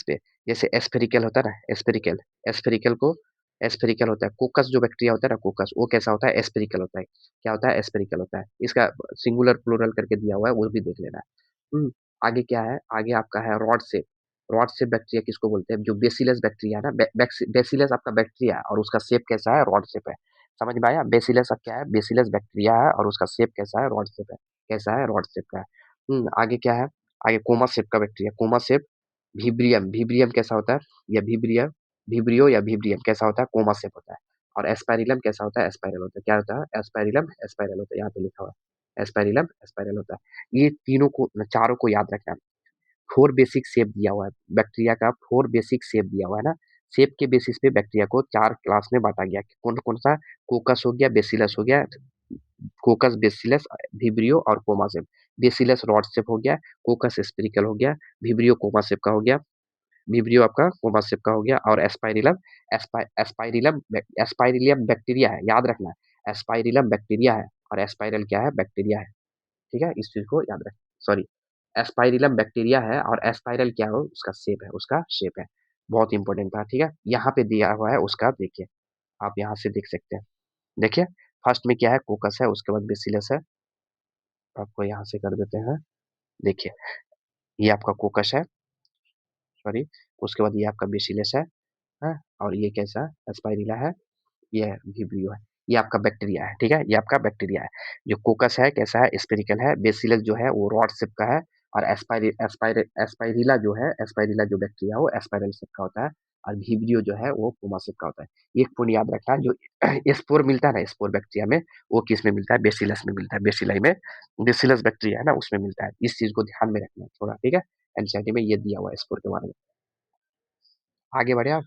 पे, जैसे एस्पेरिकल होता है ना, एस्पेरिकल को एस्पेरिकल होता है, कोकस जो बैक्टीरिया होता है ना, कोकस वो कैसा होता है, एस्पेरिकल होता है, क्या होता है, एस्पेरिकल होता है, इसका सिंगुलर प्लूरल करके दिया हुआ है, वो भी देख लेना है। आगे क्या है, आगे आपका है रॉड शेप बैक्टीरिया किसको बोलते हैं, जो बेसिलस बैक्टीरिया है ना, बेसिलस आपका बैक्टीरिया है और उसका शेप कैसा है, रॉड शेप है, समझ में आया, बेसिलस अब क्या है, बेसिलस बैक्टीरिया है और उसका शेप कैसा है, रॉड शेप है, कैसा है, रॉड शेप का है। आगे क्या है, आगे कोमा शेप का बैक्टीरिया, कोमा शेप, भिब्रियम कैसा होता है, या भिब्रियो या भिब्रियम कैसा होता है, कोमा शेप होता है, और एस्पाइरिलम कैसा होता है, एस्पाइरल होता है, क्या होता है, एस्पाइरिलम एस्पाइरल होता है, यहाँ पे लिखा हुआ है एस्पाइरिलम एस्पाइरल होता है। ये तीनों को, चारों को याद रखना है। फोर बेसिक शेप दिया हुआ है बैक्टीरिया का, फोर बेसिक शेप दिया हुआ है ना, शेप के बेसिस पे बैक्टीरिया को चार क्लास में बांटा गया, कौन कौन सा, कोकस हो गया, बेसिलस हो गया, कोकस बेसिलस विब्रियो और कोमा सेप, बेसिलस रॉड सेप हो गया, कोकस स्पिरिकल हो गया, विब्रियो कोमा सेप का हो गया, विब्रियो आपका कोमा सेप का हो गया, और एस्पाइरिलम एस्पाइरिलियम बैक्टीरिया है, याद रखना, एस्पाइरिलम बैक्टीरिया है और एस्पाइरल क्या है, बैक्टीरिया है, ठीक है, इस चीज को याद रख, सॉरी, एस्पाइरिलम बैक्टीरिया है और एस्पाइरल क्या हो, उसका शेप है, उसका शेप है, बहुत इंपॉर्टेंट था, ठीक है, यहाँ पे दिया हुआ है उसका, देखिए आप यहाँ से देख सकते हैं, देखिए फर्स्ट में क्या है, कोकस है, उसके बाद बेसिलस है, आपको यहाँ से कर देते हैं, देखिए ये आपका कोकस है, सॉरी, उसके बाद ये आपका बेसिलस है, और ये कैसा है, एस्पाइरिला है, ये विब्रियो है, ये आपका बैक्टीरिया है, ठीक है, ये आपका बैक्टीरिया है। जो कोकस है कैसा है, स्पेरिकल है, बेसिलस जो है वो रॉड शेप का है, और एस्पाइरिला जो बैक्टीरिया है वो एस्पाइरल शेप का होता है, और विब्रियो जो है वो पोमा शेप का होता है। एक पॉइंट याद रखना, जो स्पोर मिलता है ना, स्पोर बैक्टीरिया में, वो किस में मिलता है, बेसिलस में मिलता है, बेसिलाई में, बेसिलस बैक्टीरिया है ना, उसमें मिलता है, इस चीज को ध्यान में रखना है थोड़ा, ठीक है, एनसीईआरटी में ये दिया हुआ है स्पोर के बारे में। आगे बढ़े आप,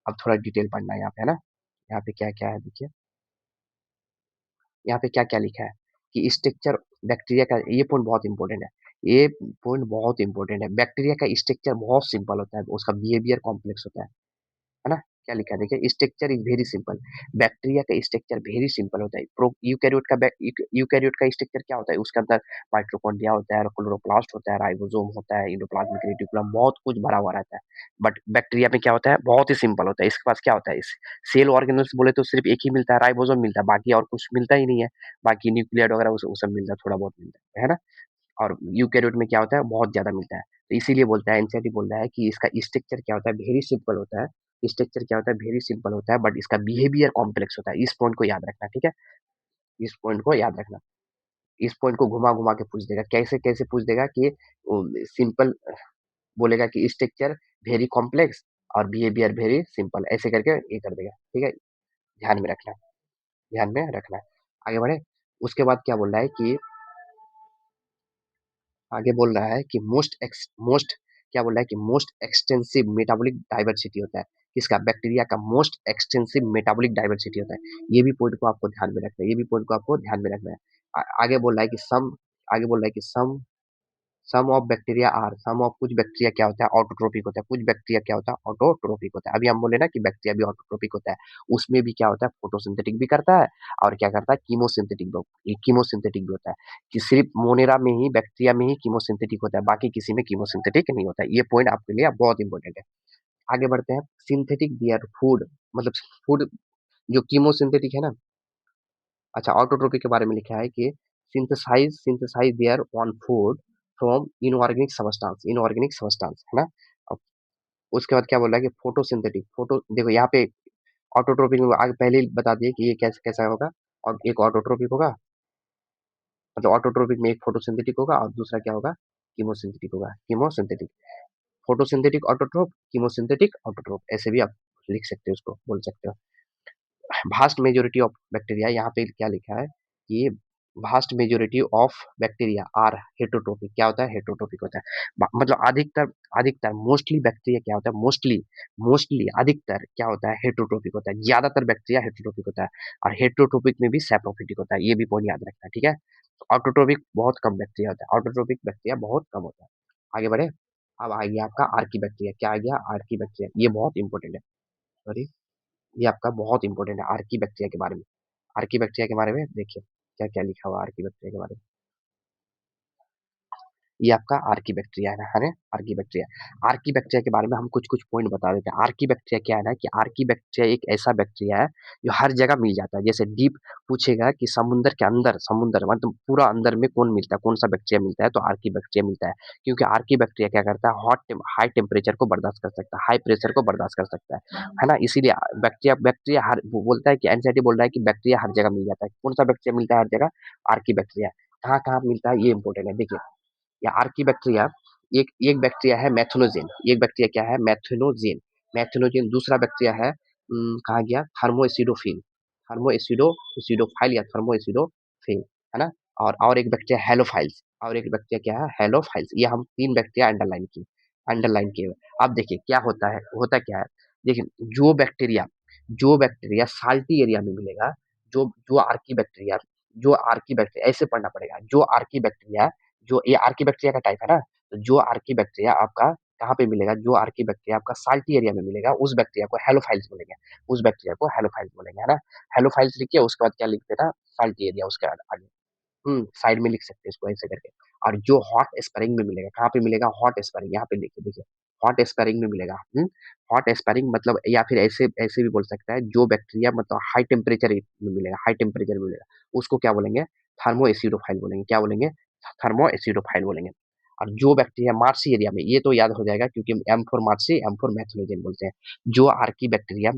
अब थोड़ा डिटेल पढ़ना है यहाँ पे, है ना, यहाँ पे क्या क्या है, देखिए यहाँ पे क्या क्या लिखा है कि स्ट्रक्चर बैक्टीरिया का, ये पॉइंट बहुत इंपॉर्टेंट है, ये पॉइंट बहुत इंपॉर्टेंट है, बैक्टीरिया का स्ट्रक्चर बहुत सिंपल होता है, उसका बिहेवियर कॉम्प्लेक्स होता है ना, क्या लिखा है, देखिए structure is very simple, bacteria का स्ट्रक्चर वेरी सिंपल होता है, प्रो यूकैरियोट का स्ट्रक्चर क्या होता है, उसके अंदर माइटोकॉन्ड्रिया होता है, क्लोरोप्लास्ट होता है, राइबोसोम होता है, एंडोप्लाज्मिक रेटिकुलम, बहुत कुछ भरा हुआ रहता है, बट बैक्टीरिया में क्या होता है, बहुत ही सिंपल होता है, इसके पास क्या होता है, इस सेल ऑर्गेनल्स बोले तो सिर्फ एक ही मिलता है, राइबोसोम मिलता है, बाकी और कुछ मिलता ही नहीं है, बाकी न्यूक्लियड वगैरह वो सब मिलता है, थोड़ा बहुत मिलता है ना, और यूकैरियोट में क्या होता है, बहुत ज्यादा मिलता है, तो इसीलिए बोलता है, एनसीईआरटी बोलता है कि इसका स्ट्रक्चर क्या होता है, वेरी सिंपल होता है, स्ट्रक्चर क्या होता है, वेरी सिंपल होता है, बट इसका बिहेवियर कॉम्प्लेक्स होता है, इस पॉइंट को याद रखना, ठीक है, इस पॉइंट को याद रखना, इस पॉइंट को घुमा घुमा के पूछ देगा, कैसे कैसे पूछ देगा कि सिंपल बोलेगा कि स्ट्रक्चर वेरी कॉम्प्लेक्स और बिहेवियर वेरी सिंपल, ऐसे करके ये कर देगा, ठीक है, ध्यान में रखना, ध्यान में रखना, आगे बढ़े, उसके बाद क्या बोल रहा है कि, आगे बोल रहा है कि मोस्ट क्या बोल रहा है कि मोस्ट एक्सटेंसिव मेटाबॉलिक डाइवर्सिटी होता है, किसका, बैक्टीरिया का मोस्ट एक्सटेंसिव मेटाबॉलिक डाइवर्सिटी होता है, ये भी पॉइंट को आपको ध्यान में रखना है, ये भी पॉइंट को आपको ध्यान में रखना है। आगे बोल रहा है कि सम आगे बोल रहा है कि सम ऑफ कुछ बैक्टीरिया क्या होता है, ऑटोट्रोपिक होता है, कुछ बैक्टीरिया क्या होता है, ऑटोट्रोपिक होता है। अभी हम बोले ना कि बैक्टीरिया भी ऑटोट्रोपिक होता है, उसमें भी क्या होता है, फोटोसिंथेटिक भी करता है और क्या करता है, कीमोसिंथेटिक भी होता है। कि सिर्फ मोनेरा में ही, बैक्टीरिया में ही कीमोसिंथेटिक होता है, बाकी किसी में कीमोसिंथेटिक नहीं होता है। ये पॉइंट आपके लिए बहुत इंपॉर्टेंट है। आगे बढ़ते हैं। सिंथेटिक बियर फूड, मतलब फूड जो कीमोसिंथेटिक है ना। अच्छा, ऑटोट्रोपिक के बारे में लिखा है कि synthesise their own food from inorganic substance, है ना। अब उसके बाद क्या बोल रहा है कि फोटोसिंथेटिक, फोटो देखो यहाँ पे ऑटोट्रोपिक में आगे पहले ही बता दिए कि ये कैसे कैसा होगा। और एक ऑटोट्रोपिक होगा, मतलब ऑटोट्रोपिक में एक फोटोसिंथेटिक होगा और दूसरा क्या होगा, कीमोसिंथेटिक होगा। Chemosynthetic, photosynthetic autotroph, chemosynthetic autotroph, ऐसे भी आप लिख सकते हो, उसको बोल सकते हो। भास्ट मेजोरिटी ऑफ बैक्टीरिया, यहाँ पे क्या लिखा है कि vast majority of bacteria are heterotrophic. क्या होता है, हेटरोट्रोपिक होता है। मतलब अधिकतर, मोस्टली बैक्टीरिया क्या होता है, मोस्टली अधिकतर क्या होता है, हेटरोट्रोपिक होता है। ज्यादातर बैक्टीरिया हेटरोट्रोपिक होता है और हेटरोट्रोपिक में भी सैप्रोफिटिक होता है। ये भी पॉइंट याद रखना है, ठीक है। ऑटोट्रोपिक बहुत कम बैक्टीरिया होता है, ऑटोट्रोपिक बैक्टीरिया बहुत कम होता है। आगे बढ़े। अब आ गया आपका आर्की बैक्टीरिया। क्या आ गया, आर्की बैक्टीरिया, ये बहुत इंपॉर्टेंट है। सॉरी, ये आपका बहुत इंपॉर्टेंट है आर्की बैक्टीरिया के बारे में। आर्की बैक्टीरिया के बारे में देखिए क्या क्या लिखा हुआ आर्की बैक्टीरिया के बारे में। ये आपका आर्की बैक्टीरिया है ना, आर्की बैक्टीरिया। आर्की बैक्टीरिया के बारे में हम कुछ कुछ पॉइंट बता देते हैं। आर्की बैक्टीरिया क्या है ना, कि आर्की बैक्टीरिया एक ऐसा बैक्टीरिया है जो हर जगह मिल जाता है। जैसे डीप पूछेगा कि समुद्र के अंदर, समुद्र मतलब पूरा अंदर में कौन मिलता है, कौन सा बैक्टीरिया मिलता है, तो आर्की बैक्टीरिया मिलता है। क्योंकि आर्की बैक्टीरिया क्या करता है, हाई टेम्परेचर को बर्दाश्त कर सकता है, हाई प्रेशर को बर्दाश्त कर सकता है ना। इसीलिए बैक्टीरिया बैक्टीरिया हर वो बोलता है कि एनसीईआरटी बोल रहा है कि बैक्टीरिया हर जगह मिल जाता है। कौन सा बैक्टीरिया मिलता है हर जगह, आर्की बैक्टीरिया। कहाँ कहाँ मिलता है ये इंपॉर्टेंट है, देखिए। या आर्की बैक्टीरिया, एक एक बैक्टीरिया है मैथोनोजेन, एक बैक्टीरिया क्या है, मैथोनोजेन। मैथोनोजेन दूसरा बैक्टीरिया है, कहा गया, थर्मोएसिडोफिल, एसिडोफाइल या थर्मोएसिडोफिल, है ना। और एक बैक्टीरिया हेलोफाइल्स, और एक बैक्टीरिया क्या है, हेलोफाइल्स। ये हम तीन बैक्टीरिया अंडरलाइन किए हुए। अब देखिए क्या होता है, होता क्या है, देखिए जो बैक्टीरिया साल्टी एरिया में मिलेगा, जो आर्की बैक्टीरिया ऐसे पढ़ना पड़ेगा, जो ये आर्की बैक्टीरिया का टाइप है ना। तो जो आर्की बैक्टीरिया आपका कहाँ पे मिलेगा, जो आर्की बैक्टीरिया आपका साल्टी एरिया में मिलेगा, उस बैक्टीरिया को हेलोफाइल्स बोलेंगे, है ना। हेलोफाइल्स लिखिए, उसके बाद क्या लिख देना, साल्टी एरिया उसके आगे। साइड में लिख सकते हैं इसको ऐसे करके। और जो हॉट स्प्रिंग में मिलेगा, कहाँ पे मिलेगा, हॉट स्प्रिंग, यहाँ पे लिखिए, देखिए हॉट स्प्रिंग में मिलेगा। हॉट स्प्रिंग मतलब, या फिर ऐसे ऐसे भी बोल सकता है, जो बैक्टीरिया मतलब हाई टेम्परेचर में मिलेगा, उसको क्या बोलेंगे, थर्मो एसिडोफाइल बोलेंगे। क्या बोलेंगे, थर्मो एसिडोफाइल बोलेंगे। और जो बैक्टीरिया मार्सी एरिया में, ये तो याद हो जाएगा क्योंकि एम फॉर मार्सी, एम फॉर मैथोलोजेन बोलते हैं। जो आर्की बैक्टीरिया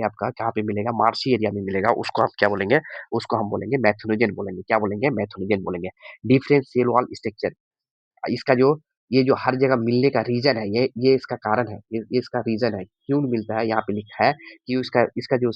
आपका कहाँ पे मिलेगा, मार्सी एरिया में मिलेगा, उसको आप क्या बोलेंगे, उसको हम बोलेंगे मैथोनोजेन बोलेंगे। क्या बोलेंगे, मैथोनोजेन बोलेंगे। डिफरेंट सेल वॉल स्ट्रक्चर, इसका जो, ये जो हर जगह मिलने का रीजन है, ये इसका कारण है, ये इसका रीजन है क्यों मिलता है। यहाँ पे लिखा है कि इसका इसका जो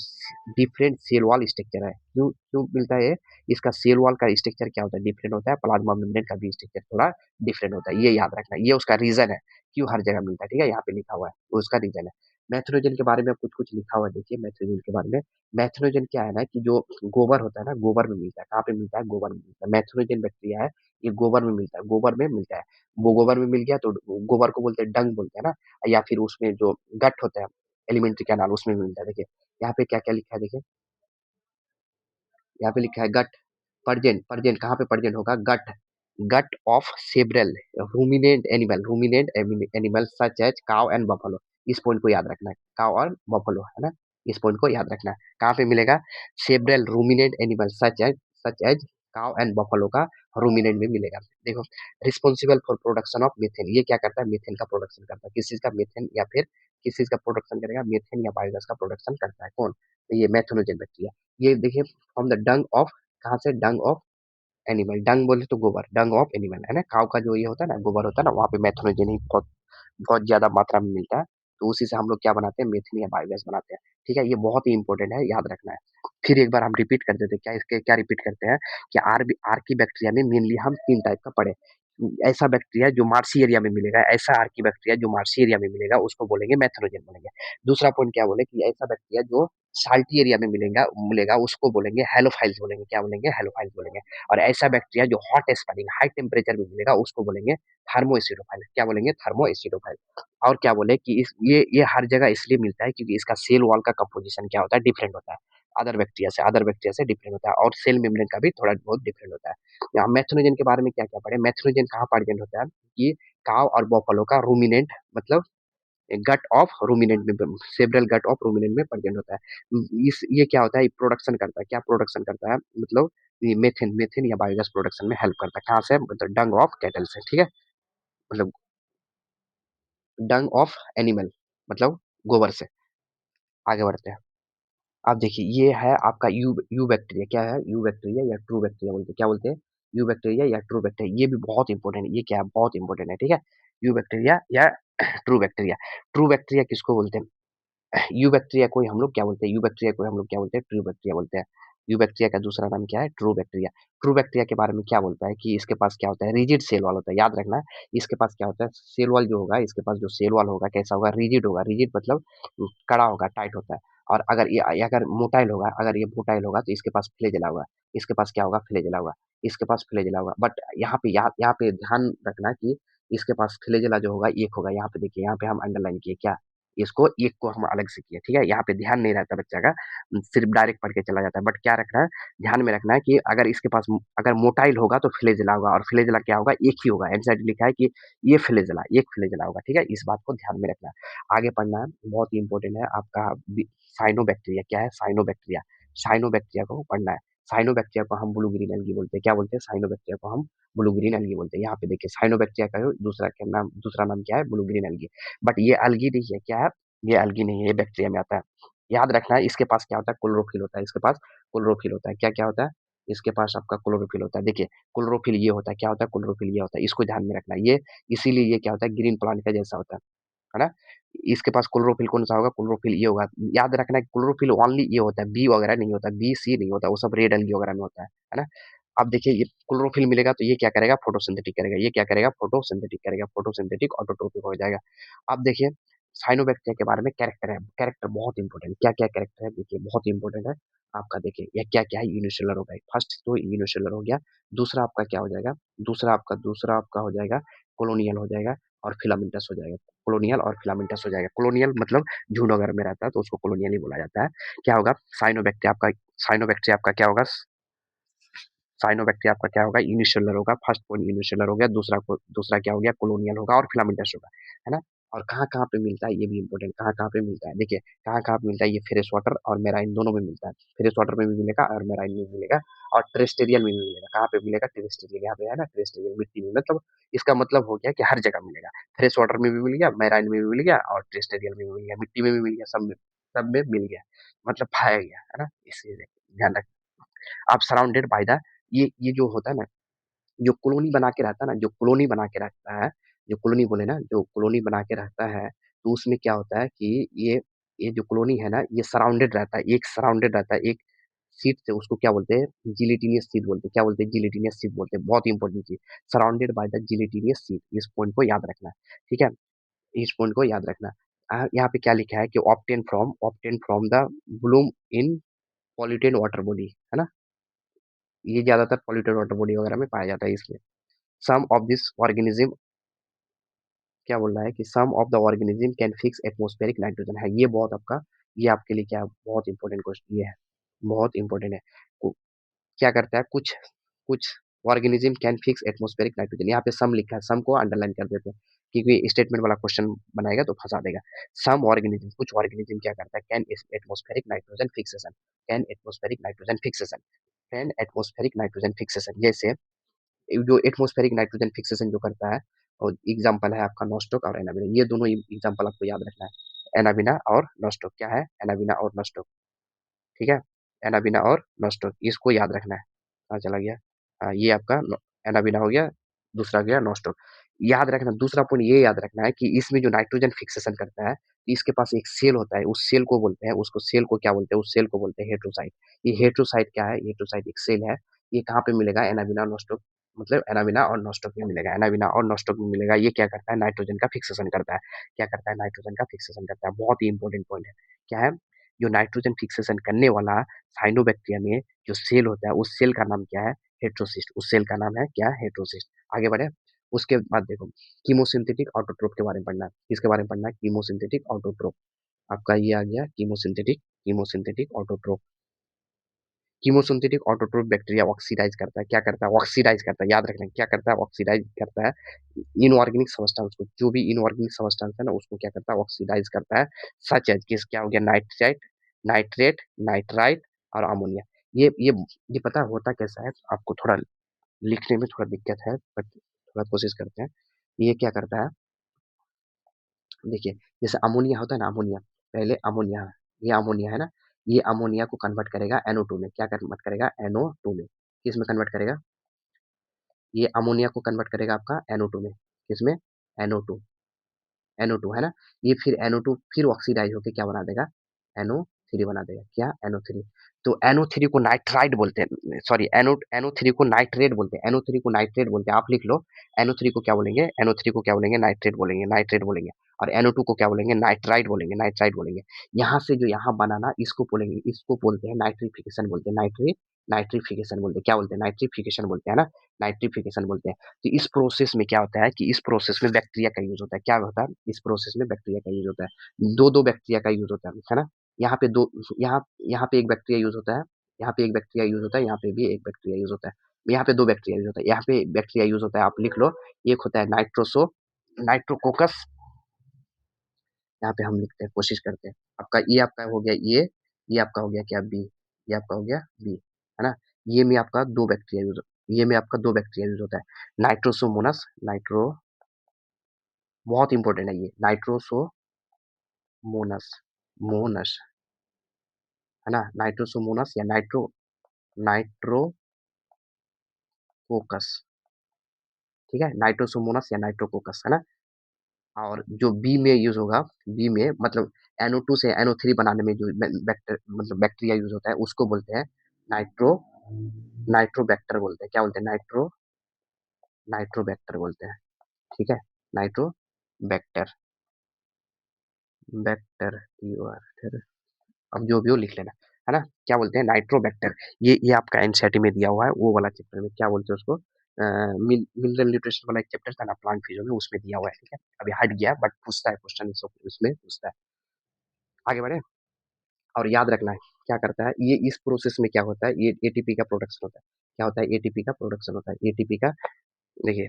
डिफरेंट सेल वॉल स्ट्रक्चर है, क्यों क्यों मिलता है। इसका सेल वॉल का स्ट्रक्चर क्या होता है, डिफरेंट होता है। प्लाज्मा मेम्ब्रेन का भी स्ट्रक्चर थोड़ा डिफरेंट होता है, ये याद रखना, ये उसका रीजन है क्यों हर जगह मिलता है, ठीक है। यहाँ पे लिखा हुआ है, वो उसका रीजन है। मैथ्रोजन के बारे में कुछ कुछ लिखा हुआ है, देखिए मैथ्रोजन के बारे में। मैथ्रोजन क्या है ना, कि जो गोबर होता है ना, गोबर में मिलता है। कहाँ पे मिलता है, गोबर में मिलता है। मैथ्रोजन बैक्टीरिया है, ये गोबर में मिलता है, गोबर में मिलता है। वो गोबर में मिल गया तो गोबर को बोलते हैं, डंग बोलते हैं ना। या फिर उसमें जो गट होता है, एलिमेंट्री कैनाल, उसमें मिलता है। देखिए यहाँ पे क्या क्या लिखा है, देखिए यहाँ पे लिखा है गट, परजेंट, कहाँ पे परजेंट होगा, gut, of several ruminant animal such as cow and buffalo. इस पॉइंट को याद रखना है, काउ और बफलो, है ना। इस पॉइंट को याद रखना है। कहाँ पे मिलेगा, several ruminant animal such as cow and buffalo का रूमिनेंट में मिलेगा। देखो, responsible for production of methane, ये क्या करता है, मीथेन का प्रोडक्शन करता है। किस चीज का, मीथेन, या फिर किस चीज का प्रोडक्शन करेगा, मीथेन या बायोगैस का प्रोडक्शन करता है कौन, तो ये मैथोनोजेन बैक्टीरिया। ये देखिए, फ्रॉम द डंग ऑफ, कहाँ से, डंग ऑफ एनिमल, डंग बोले तो गोबर, डंग ऑफ एनिमल, है ना। काउ का जो ये होता है ना, गोबर होता है ना, वहाँ पे मैथोनोजेन ही बहुत बहुत ज्यादा मात्रा में मिलता है। तो उसी से हम लोग क्या बनाते हैं, मेथेन या बायोगैस बनाते हैं, ठीक है। ये बहुत ही इंपॉर्टेंट है, याद रखना है। फिर एक बार हम रिपीट कर देते हैं, क्या इसके क्या रिपीट करते हैं, कि आर की बैक्टीरिया में मेनली हम तीन टाइप का पढ़े, ऐसा बैक्टीरिया जो मार्सी एरिया में मिलेगा, ऐसा आर्की बैक्टीरिया जो मार्सी एरिया में मिलेगा उसको बोलेंगे मेथनोजन बोलेंगे। दूसरा पॉइंट क्या बोले कि ऐसा बैक्टीरिया जो साल्टी एरिया में मिलेगा मिलेगा उसको बोलेंगे हेलोफाइल्स बोलेंगे। क्या बोलेंगे? हेलोफाइल्स बोलेंगे। और ऐसा बैक्टीरिया जो हॉट स्पैनिंग हाई टेम्परेचर में मिलेगा उसको बोलेंगे थर्मोएसिडोफाइल। क्या बोलेंगे? थर्मोएसिडोफाइल। और क्या बोले कि ये हर जगह इसलिए मिलता है क्योंकि इसका सेल वॉल का कंपोजिशन क्या होता है? डिफरेंट होता है। अदर बैक्टीरिया से डिफरेंट होता है और सेल मेम्ब्रेन का भी थोड़ा बहुत डिफरेंट होता है। यहाँ मेथनोजन के बारे में क्या क्या पढ़े? मेथनोजन कहाँ प्रेजेंट होता है कि काव और बफलो का रूमिनेंट मतलब गट ऑफ रूमिनेंट में, सेवरल गट ऑफ रूमिनेंट में प्रेजेंट होता है। इस ये क्या होता है? प्रोडक्शन करता है। क्या प्रोडक्शन करता है? मतलब ये मेथेन मेथेन या बायोगैस प्रोडक्शन में हेल्प करता है। कहाँ से? मतलब डंग ऑफ कैटल से। ठीक है, मतलब डंग ऑफ एनिमल मतलब गोबर से। आगे बढ़ते हैं। अब देखिए ये है आपका यू यू बैक्टीरिया। क्या है? यू बैक्टीरिया या ट्रू बैक्टीरिया बोलते हैं। क्या बोलते हैं? यू बैक्टीरिया या ट्रू बैक्टीरिया। ये भी बहुत इंपॉर्टेंट है। ये क्या है? बहुत इंपॉर्टेंट है। ठीक है, यू बैक्टीरिया या ट्रू बैक्टीरिया। ट्रू बैक्टीरिया किसको बोलते हैं? यू बैक्टीरिया को हम लोग क्या बोलते हैं? यू बैक्टीरिया को हम लोग क्या बोलते हैं? ट्रू बैक्टीरिया बोलते हैं। यू बैक्टीरिया का दूसरा नाम क्या है? True bacteria. ट्रू बैक्टीरिया के बारे में क्या बोलता है कि इसके पास क्या होता है? रिजिड सेल वॉल होता है। याद रखना, इसके पास क्या होता है? सेल वॉल जो होगा, इसके पास जो सेल वॉल होगा कैसा होगा? रिजिड होगा। रिजिड मतलब कड़ा होगा, टाइट होता है। और अगर मोटाइल होगा, अगर ये मोटाइल होगा तो इसके पास फ्लेजेला होगा। इसके पास क्या होगा? फ्लेजेला होगा। इसके पास फ्लेजेला होगा। बट यहाँ पे ध्यान रखना कि इसके पास फ्लेजेला जो होगा एक होगा। यहाँ पे देखिए, यहाँ पे हम अंडरलाइन किए क्या? इसको एक को हम अलग से किए। ठीक है, यहाँ पे ध्यान नहीं रहता बच्चा का, सिर्फ डायरेक्ट पढ़ के चला जाता है। बट क्या रखना है? ध्यान में रखना है कि अगर इसके पास अगर मोटाइल होगा तो फ्लेजेला होगा, और फ्लेजेला क्या होगा? एक ही होगा। एनसाइड लिखा है कि ये फ्लेजेला, एक फ्लेजेला होगा। ठीक है, इस बात को ध्यान में रखना है। आगे पढ़ना है, बहुत ही इंपॉर्टेंट है आपका साइनोबैक्टीरिया। क्या है? साइनोबैक्टीरिया। साइनोबैक्टीरिया को पढ़ना है। साइनोबैक्टीरिया को हम ब्लू ग्रीन एल्गी बोलते हैं। क्या बोलते हैं? साइनोबैक्टीरिया को हम ब्लू ग्रीन एल्गी बोलते हैं। यहाँ पे देखिए साइनोबैक्टीरिया का दूसरा नाम क्या है? Blue green algae. बट ये एल्गी नहीं है। क्या है? ये एल्गी नहीं है, ये बैक्टीरिया में आता है। याद रखना है, इसके पास क्या होता है? क्लोरोफिल होता है। इसके पास क्लोरोफिल होता है। क्या क्या होता है? इसके पास आपका क्लोरोफिल होता है। देखिए क्लोरोफिल ये होता है। क्या होता है? क्लोरोफिल ये होता है। इसको ध्यान में रखना है। ये इसीलिए ये क्या होता है? ग्रीन प्लांट का जैसा होता है ना? इसके पास क्लोरोफिल कौन सा होगा? क्लोरोफिल ये होगा। याद रखना है क्लोरोफिल ओनली ये होता है, बी वगैरह नहीं होता, बी सी नहीं होता, वो सब रेड एल्गी वगैरह में होता है ना? अब देखिए ये क्लोरोफिल मिलेगा तो ये क्या करेगा? फोटोसिंथेटिक करेगा। ये क्या करेगा? फोटोसिंथेटिक करेगा। फोटोसिंथेटिक ऑटोट्रोपिक हो जाएगा। अब देखिए साइनोबैक्टीरिया के बारे में कैरेक्टर है। कैरेक्टर बहुत इंपॉर्टेंट। क्या क्या कैरेक्टर है? देखिए बहुत इंपॉर्टेंट है आपका। देखिए ये क्या क्या है? यूनिसेलुलर होगा। फर्स्ट तो यूनिसेलुलर हो गया। दूसरा आपका क्या हो जाएगा? दूसरा आपका हो जाएगा कॉलोनियल हो जाएगा, और फिलामेंटस हो जाएगा। कॉलोनियल और फिलामेंटस हो जाएगा। कॉलोनियल मतलब झुंड वगैरह में रहता है तो उसको कॉलोनियल ही बोला जाता है। क्या होगा? साइनोबैक्टीरिया आपका क्या होगा? साइनोबैक्टीरिया आपका क्या होगा? यूनिसेलुलर होगा। फर्स्ट पॉइंट यूनिसेलुलर हो गया। दूसरा क्या हो गया? कॉलोनियल होगा और फिलामेंटस होगा, है ना? और कहाँ कहाँ पे मिलता है ये भी इंपॉर्टेंट। कहाँ कहाँ पे मिलता है? देखिए कहाँ कहाँ पे मिलता है। ये फ्रेश वाटर और मेराइन दोनों में मिलता है। फ्रेश वाटर में भी मिलेगा और मेराइन में भी मिलेगा, और टेरेस्टेरियल में भी मिलेगा। कहाँ पे मिलेगा? टेरेस्टेरियल, यहाँ पे है ना, टेरेस्टेरियल मिट्टी में। मतलब इसका मतलब हो गया कि हर जगह मिलेगा। फ्रेश वाटर में भी मिल गया, मेराइन में भी मिल गया, और टेरेस्टेरियल में भी मिल गया, मिट्टी में भी मिल गया, सब में मिल गया, मतलब पाया गया, है ना? इसलिए ध्यान रख। आप सराउंडेड बाय द, ये जो होता है ना, जो कॉलोनी बना के रहता है ना, जो कॉलोनी बना के रखता है, जो कॉलोनी बोले ना, जो कॉलोनी बना के रहता है, तो उसमें क्या होता है कि ये जो कॉलोनी है ना, ये सराउंडेड रहता है, एक सराउंडेड रहता है एक सीट से। उसको क्या बोलते हैं? जिलेटिनियस सीट बोलते हैं। क्या बोलते हैं? जिलेटिनियस सीट बोलते हैं। बहुत इंपॉर्टेंट चीज, surrounded by the gelatinous seat. इस पॉइंट को याद रखना है। ठीक है, इस पॉइंट को याद रखना। यहाँ पे क्या लिखा है कि obtain from the bloom in polluted water body, है ना? ये ज्यादातर पॉल्यूटेड वाटर बॉडी वगैरह में पाया जाता है। इसलिए सम ऑफ दिस ऑर्गेनिज्म, क्या बोल रहा है कि some of the organism can fix atmospheric nitrogen है। ये बहुत आपका, ये आपके लिए क्या है? बहुत इंपॉर्टेंट क्वेश्चन ये है, बहुत इंपॉर्टेंट है। क्या करता है? कुछ कुछ organism can fix atmospheric nitrogen. यहाँ पे सम लिखा है, सम को अंडरलाइन कर देते हैं क्योंकि स्टेटमेंट वाला क्वेश्चन बनाएगा तो फंसा देगा। सम ऑर्गेनिज्म, कुछ ऑर्गेनिज्म क्या करता है? Can atmospheric nitrogen fixation, can atmospheric nitrogen fixation, can atmospheric nitrogen fixation. जैसे जो एटमॉस्फेरिक नाइट्रोजन फिक्सेशन जो करता है, और एग्जांपल है आपका नॉस्टोक और एनाबिना। ये दोनों एग्जांपल आपको याद रखना है। एनाबिना और नॉस्टोक। क्या है? एनाबिना और नॉस्टोक। ठीक है, एनाबिना और नॉस्टोक, इसको याद रखना है। कहाँ चला गया? ये आपका एनाबिना हो गया, दूसरा गया नॉस्टोक। याद रखना, दूसरा पॉइंट ये याद रखना है कि इसमें जो नाइट्रोजन फिक्सेशन करता है, इसके पास एक सेल होता है। उस सेल को बोलते हैं, उसको सेल को क्या बोलते हैं? उस सेल को बोलते हैं हेट्रोसाइट। ये हेट्रोसाइट क्या है? हेट्रोसाइट एक सेल है। ये कहाँ पे मिलेगा? एनाबिना नॉस्टोक मतलब एनाबिना और नॉस्टॉक में मिलेगा, एनाबिना और नॉस्टॉक में मिलेगा। ये क्या करता है, नाइट्रोजन का फिक्सेशन करता है। क्या करता है, नाइट्रोजन का फिक्सेशन करता है। बहुत ही इंपॉर्टेंट पॉइंट है। क्या है, जो नाइट्रोजन फिक्सेशन करने वाला साइनोबैक्टीरिया में जो सेल होता है, उस सेल का नाम क्या है, हेट्रोसिस्ट। उस सेल का नाम है क्या, हेट्रोसिस्ट। आगे बढ़े, उसके बाद देखो कीमोसिंथेटिक ऑटोट्रोप के बारे में पढ़ना है। किसके बारे में पढ़ना है, कीमोसिंथेटिक ऑटोट्रोप। आपका ये आ गया chemosynthetic, chemosynthetic autotroph. Chemosynthetic autotroph bacteria oxidize करता है। क्या करता है, ऑक्सीडाइज करता है। याद रखना क्या करता है, ऑक्सीडाइज करता है इनऑर्गेनिक सब्सटेंस को। जो भी इनऑर्गेनिक सब्सटेंस है ना, उसको क्या करता है, ऑक्सीडाइज करता है। सच एज किस, क्या हो गया, नाइट्रेट, नाइट्रेट, नाइट्राइट और अमोनिया। ये पता होता कैसा है, आपको थोड़ा लिखने में थोड़ा दिक्कत है, बट थोड़ा कोशिश करते हैं। ये क्या करता है, देखिए जैसे अमोनिया होता है ना, अमोनिया, पहले अमोनिया, ये अमोनिया है ना, ये अमोनिया को कन्वर्ट करेगा NO2 में। क्या कन्वर्ट करेगा, NO2 में। किस में कन्वर्ट करेगा, ये अमोनिया को कन्वर्ट करेगा आपका NO2 में। किसमें, NO2, NO2 है ना। ये फिर NO2 फिर ऑक्सीडाइज होकर क्या बना देगा, NO3 बना देगा। क्या, NO3। तो NO3 को नाइट्राइड बोलते हैं, सॉरी NO3 को नाइट्रेट बोलते हैं, NO3 को नाइट्रेट बोलते हैं। आप लिख लो, NO3 को क्या बोलेंगे, NO3 को क्या बोलेंगे, नाइट्रेट बोलेंगे, नाइट्रेट बोलेंगे। और NO2 को क्या बोलेंगे, नाइट्राइड बोलेंगे, नाइट्राइड बोलेंगे। यहाँ से जो यहाँ बनाना, इसको बोलेंगे, इसको बोलते हैं नाइट्रिफिकेशन बोलते हैं, नाइट्रिफिकेशन बोलते हैं। क्या बोलते हैं, नाइट्रिफिकेशन बोलते हैं ना, नाइट्रिफिकेशन बोलते हैं। तो इस प्रोसेस में क्या होता है कि इस प्रोसेस में बैक्टीरिया का यूज होता है। क्या होता है, इस प्रोसेस में बैक्टीरिया का यूज होता है। दो दो बैक्टीरिया का यूज होता है ना। यहाँ पे दो, यहाँ यहाँ पे एक बैक्टीरिया यूज होता है, यहाँ पे एक बैक्टीरिया यूज होता है, यहाँ पे भी एक बैक्टीरिया यूज होता है। यहाँ पे दो बैक्टीरिया यूज होता है, यहाँ पे बैक्टीरिया यूज होता है। आप लिख लो, एक होता है नाइट्रोकोकस। यहाँ पे हम लिखते हैं, कोशिश करते हैं। आपका ये आपका हो गया ये आपका हो गया क्या, बी। ये आपका हो गया बी, है ना। ये में आपका दो बैक्टीरिया यूज, ये में आपका दो बैक्टीरिया यूज होता है। नाइट्रोसोमोनस, नाइट्रो, बहुत इंपॉर्टेंट है ये, नाइट्रोसोमोनस, मोनस, है ना, नाइट्रोसोमोनस या नाइट्रोकोकस। ठीक है, नाइट्रोसोमोनस या नाइट्रोकोकस, है ना। और जो बी में यूज होगा, बी में मतलब NO2 से NO3 बनाने में जो मतलब बैक्टीरिया यूज होता है, उसको बोलते हैं नाइट्रो नाइट्रोबैक्टर बोलते हैं। क्या बोलते हैं, नाइट्रोबैक्टर बोलते हैं। ठीक है, नाइट्रोबैक्टर, बैक्टर, बैक्टर, अब जो भी हो लिख लेना, है ना। क्या बोलते हैं, नाइट्रोबैक्टर। ये आपका एनसीईआरटी में दिया हुआ है, वो वाला चैप्टर में क्या बोलते हैं उसको, मिनरल न्यूट्रिशन वाला एक चैप्टर था ना, प्लांट फिजियो में, उसमें दिया हुआ है। ठीक है, अभी हट गया बट पूछता है क्वेश्चन, उसमें पूछता है। आगे बढ़े, और याद रखना है क्या करता है ये, इस प्रोसेस में क्या होता है, ये एटीपी का प्रोडक्शन होता है। क्या होता है, एटीपी का प्रोडक्शन होता है। एटीपी का, देखिए,